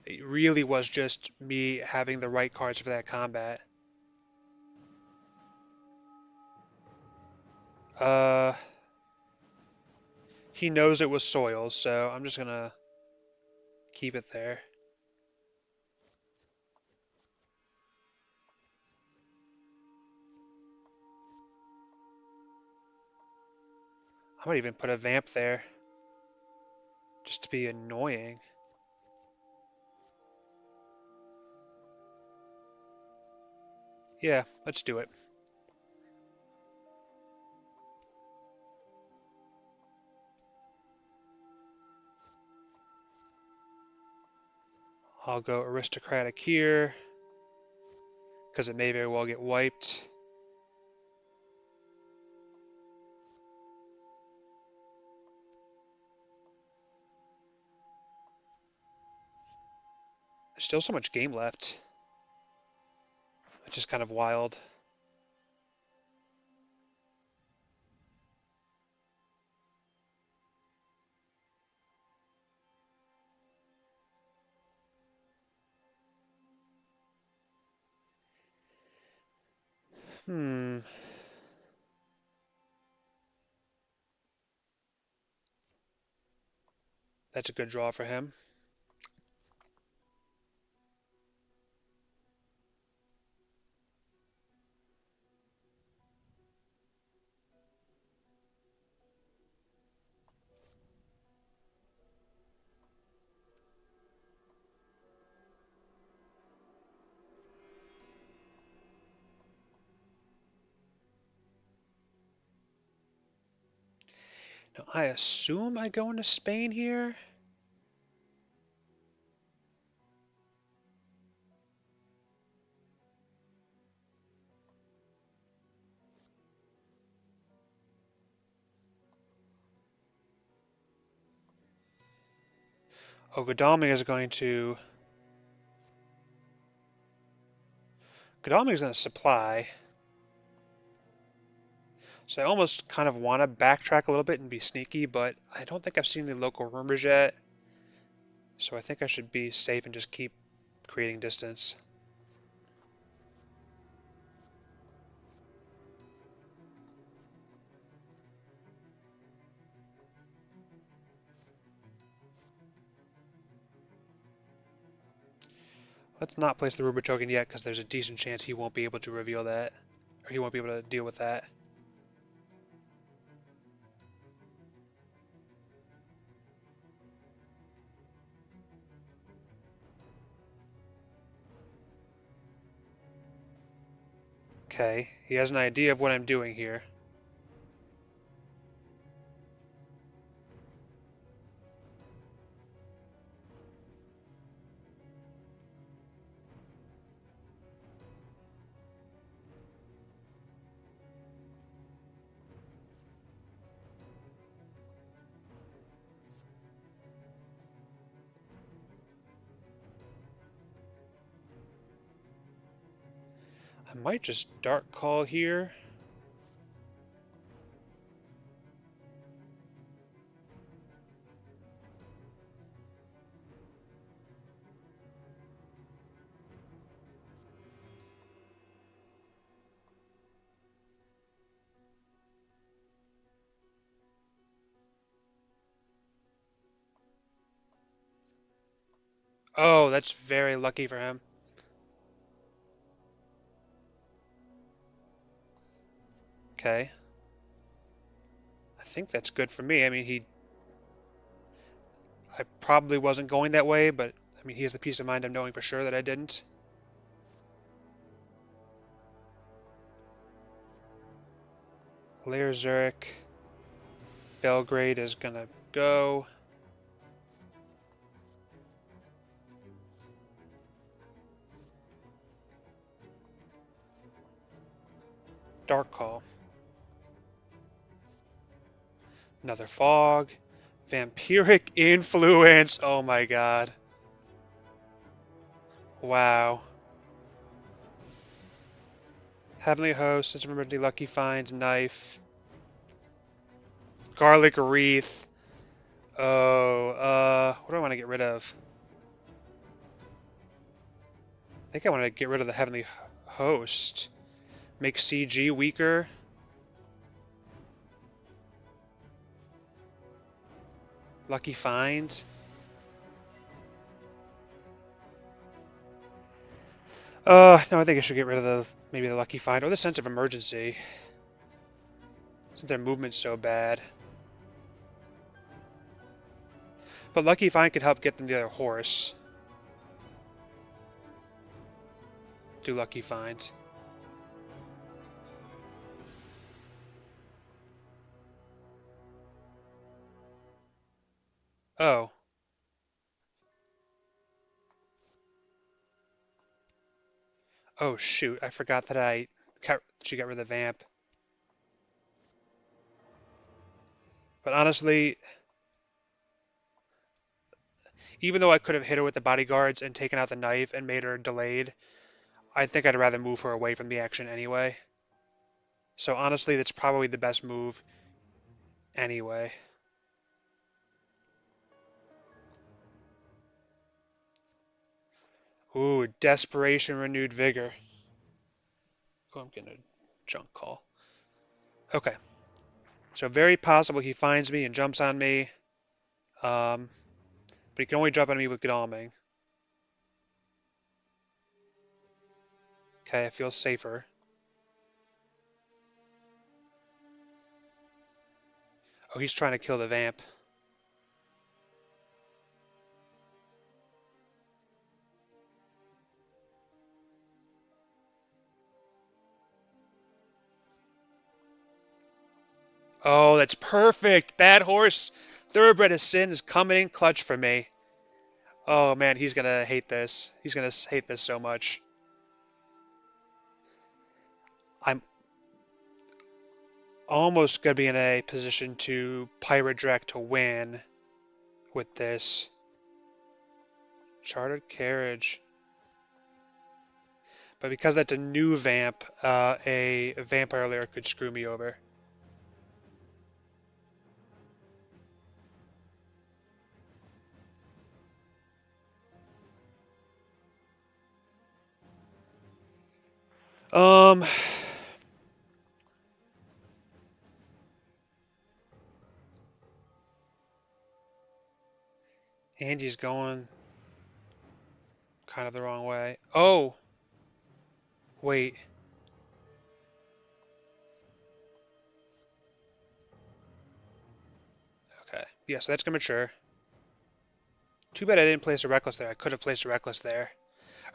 It really was just me having the right cards for that combat. Uh, He knows it was soil, so I'm just gonna keep it there. I might even put a vamp there, just to be annoying. Yeah, let's do it. I'll go aristocratic here, because it may very well get wiped. There's still so much game left, which is kind of wild. Hmm. That's a good draw for him. Now, I assume I go into Spain here. Oh, Godalming is going to... Godalming is going to supply. So I almost kind of want to backtrack a little bit and be sneaky, but I don't think I've seen the local rumors yet. So I think I should be safe and just keep creating distance. Let's not place the Ruber token yet, because there's a decent chance he won't be able to reveal that, or he won't be able to deal with that. Okay, he has an idea of what I'm doing here. I might just Dark Call here. Oh, that's very lucky for him. Okay. I think that's good for me. I mean, I probably wasn't going that way, but I mean, he has the peace of mind of knowing for sure that I didn't. Lair Zurich. Belgrade is gonna go. Dark Call. Another Fog. Vampiric Influence. Oh my god. Wow. Heavenly Host. Let's remember the Lucky Find. Knife. Garlic Wreath. Oh, what do I want to get rid of? I think I want to get rid of the Heavenly Host. Make CG weaker. Lucky find. No, I think I should get rid of maybe the lucky find or the sense of emergency, since their movement's so bad. But lucky find could help get them the other horse. Do lucky find. Oh. Oh shoot, I forgot that she got rid of the vamp. But honestly, even though I could have hit her with the bodyguards and taken out the knife and made her delayed, I think I'd rather move her away from the action anyway. So honestly, that's probably the best move anyway. Ooh, desperation, renewed vigor. Oh, I'm getting a junk call. Okay, so very possible he finds me and jumps on me. But he can only jump on me with Godalming. Okay, I feel safer. Oh, he's trying to kill the vamp. Oh, that's perfect. Bad horse. Thoroughbred of Sin is coming in clutch for me. Oh man, he's gonna hate this. He's gonna hate this so much. I'm almost gonna be in a position to Pirate Drac to win with this. Chartered Carriage. But because that's a new vamp, a vampire lair could screw me over. Um, Andy's going kind of the wrong way. Oh, wait. Okay. Yeah, so that's gonna mature. Too bad I didn't place a Reckless there. I could have placed a Reckless there.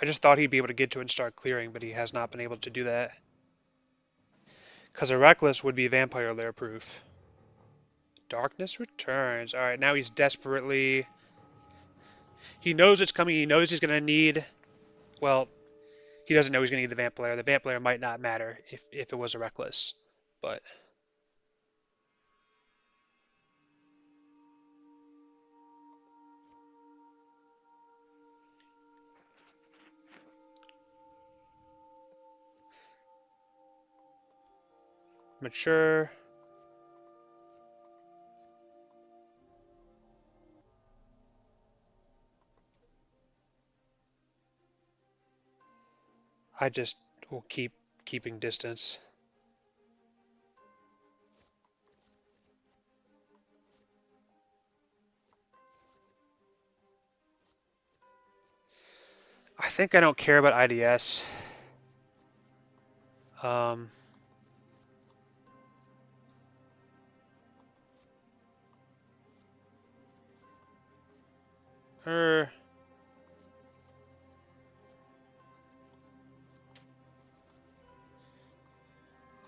I just thought he'd be able to get to it and start clearing, but he has not been able to do that. Because a Reckless would be Vampire Lair proof. Darkness returns. Alright, now he's desperately... He knows it's coming. He knows he's going to need... Well, he doesn't know he's going to need the Vamp Lair. The Vamp Lair might not matter if it was a Reckless. But... Mature... I just will keep keeping distance. I think I don't care about IDS. Um... Er...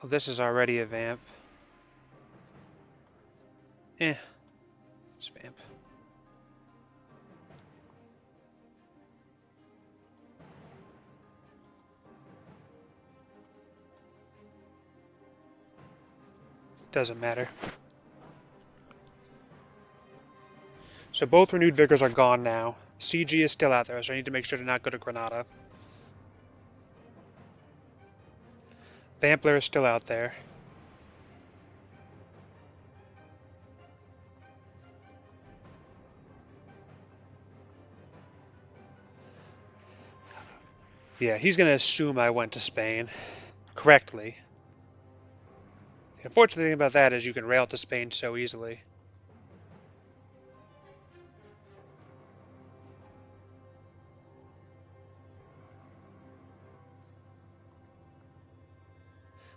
Well, this is already a Vamp. It's Vamp. Doesn't matter. So both renewed vigors are gone now. CG is still out there, so I need to make sure to not go to Granada. Vampler is still out there. Yeah, he's going to assume I went to Spain. Correctly. The unfortunate thing about that is you can rail to Spain so easily.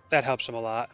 That helps him a lot.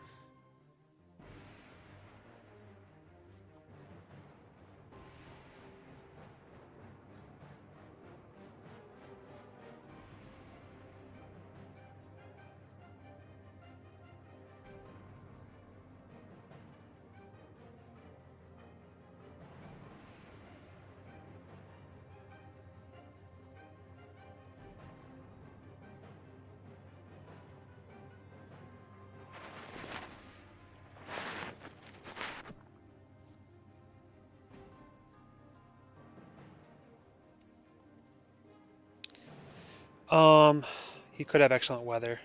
He could have excellent weather.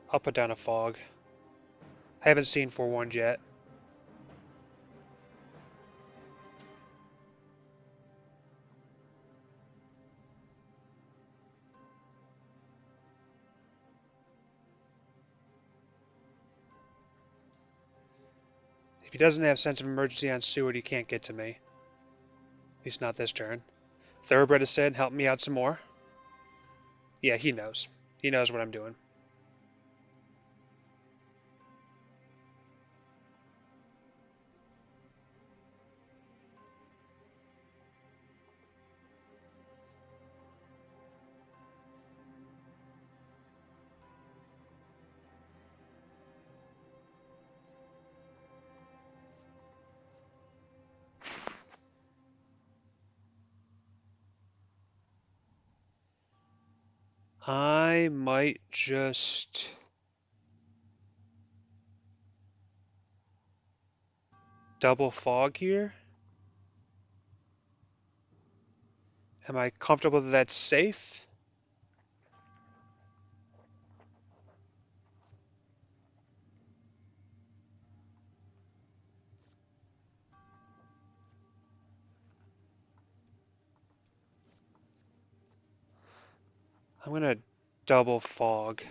I'll put down a fog. I haven't seen forewarned yet. If he doesn't have sense of emergency on Seward, he can't get to me. At least not this turn. Thoroughbred is said, help me out some more. Yeah, he knows. He knows what I'm doing. I might just... double fog here? Am I comfortable that that's safe? I'm gonna double fog.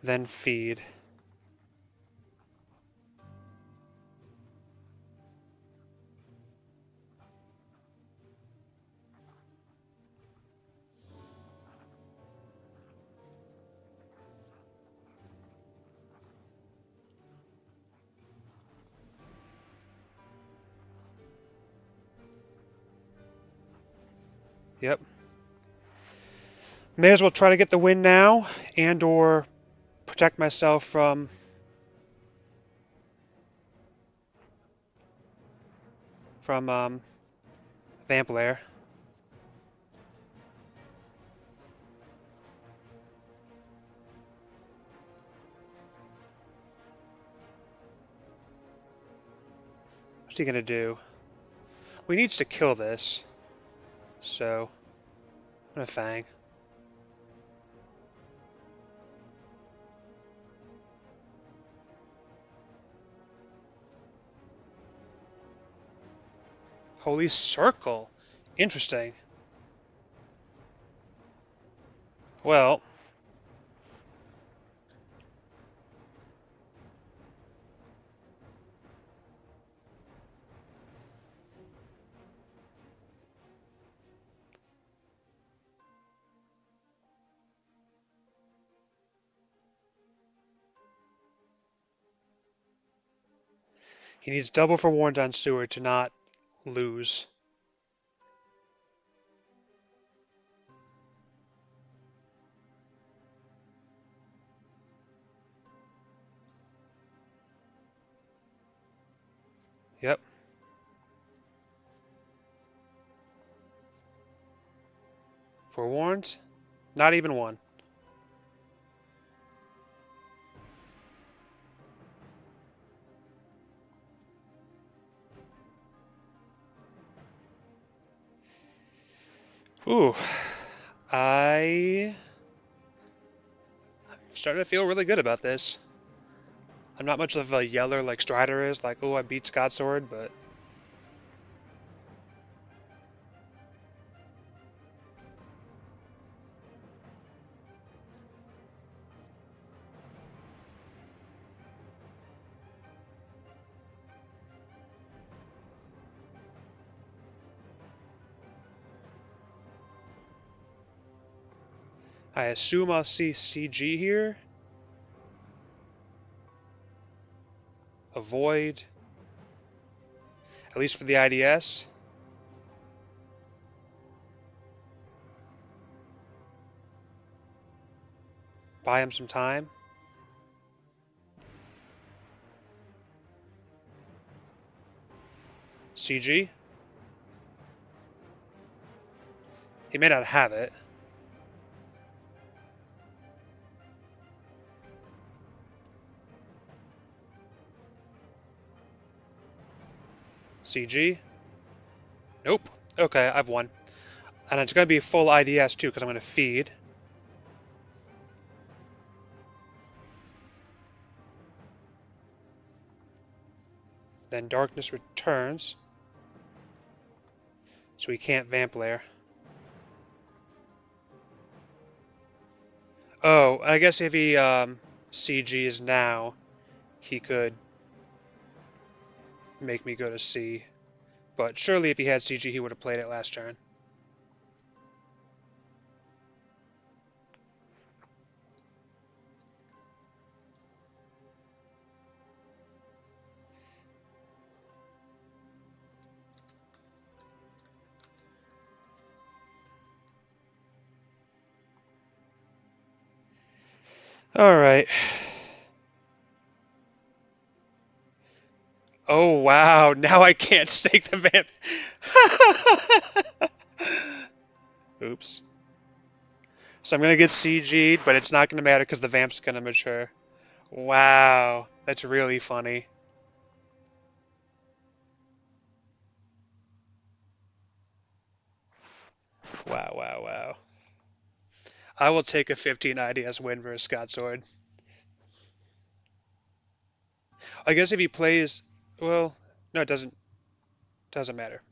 Then feed. Yep. May as well try to get the win now, and or protect myself from Vamp Lair. What's he gonna do? Well, he needs to kill this. So, I'm gonna Fang. Holy Circle. Interesting. Well, he needs double for warned on Seward to not lose. Yep. Forewarned? Not even one. Ooh. I'm starting to feel really good about this. I'm not much of a yeller like Strider is, like, oh, I beat Scotsword, but I assume I'll see CG here. Avoid. At least for the IDS. Buy him some time. CG. He may not have it. CG. Nope. Okay, I've won. And it's going to be full IDS too, because I'm going to feed. Then darkness returns. So he can't vamp layer. Oh, I guess if he CGs now, he could make me go to C. But surely if he had CG, he would have played it last turn. Alright. Oh, wow. Now I can't stake the vamp. Oops. So I'm going to get CG'd, but it's not going to matter because the vamp's going to mature. Wow. That's really funny. Wow, wow, wow. I will take a 15 IDS win versus Scotsword. I guess if he plays, well, no, it doesn't matter.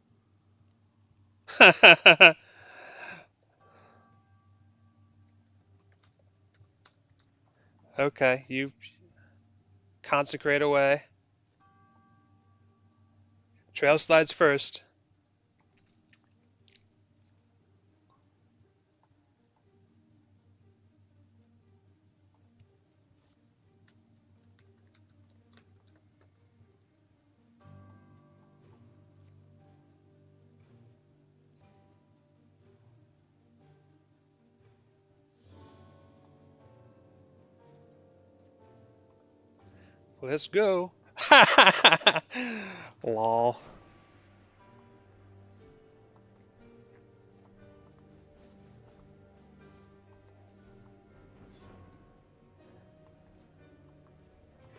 Okay, you consecrate away. Trail slides first. Let's go. Lol.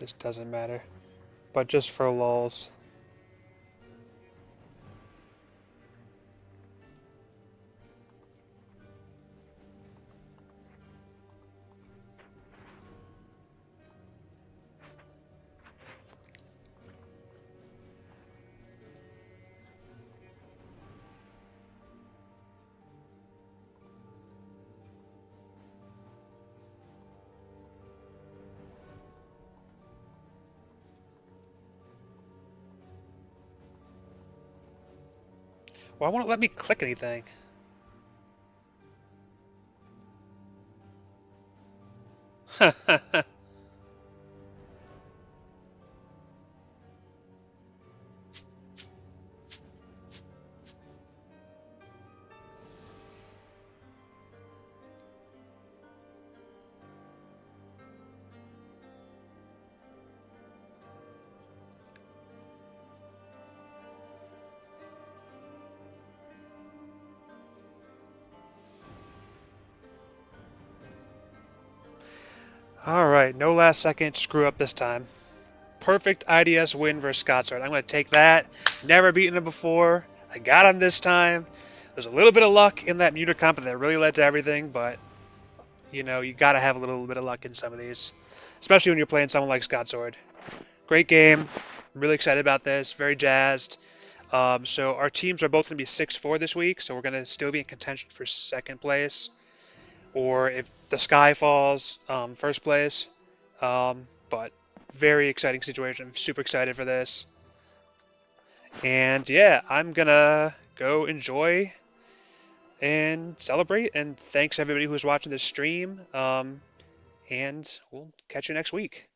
This doesn't matter. But just for lulz. Why won't it let me click anything? Alright, no last second screw up this time. Perfect IDS win versus Scotsword. I'm going to take that. Never beaten him before. I got him this time. There's a little bit of luck in that muter comp that really led to everything, but you know, you got to have a little bit of luck in some of these, especially when you're playing someone like Scotsword. Great game. I'm really excited about this. Very jazzed. So our teams are both going to be 6-4 this week, so we're going to still be in contention for second place, or if the sky falls, first place. But very exciting situation. I'm super excited for this. And yeah, I'm gonna go enjoy and celebrate. And thanks everybody who's watching this stream. And we'll catch you next week.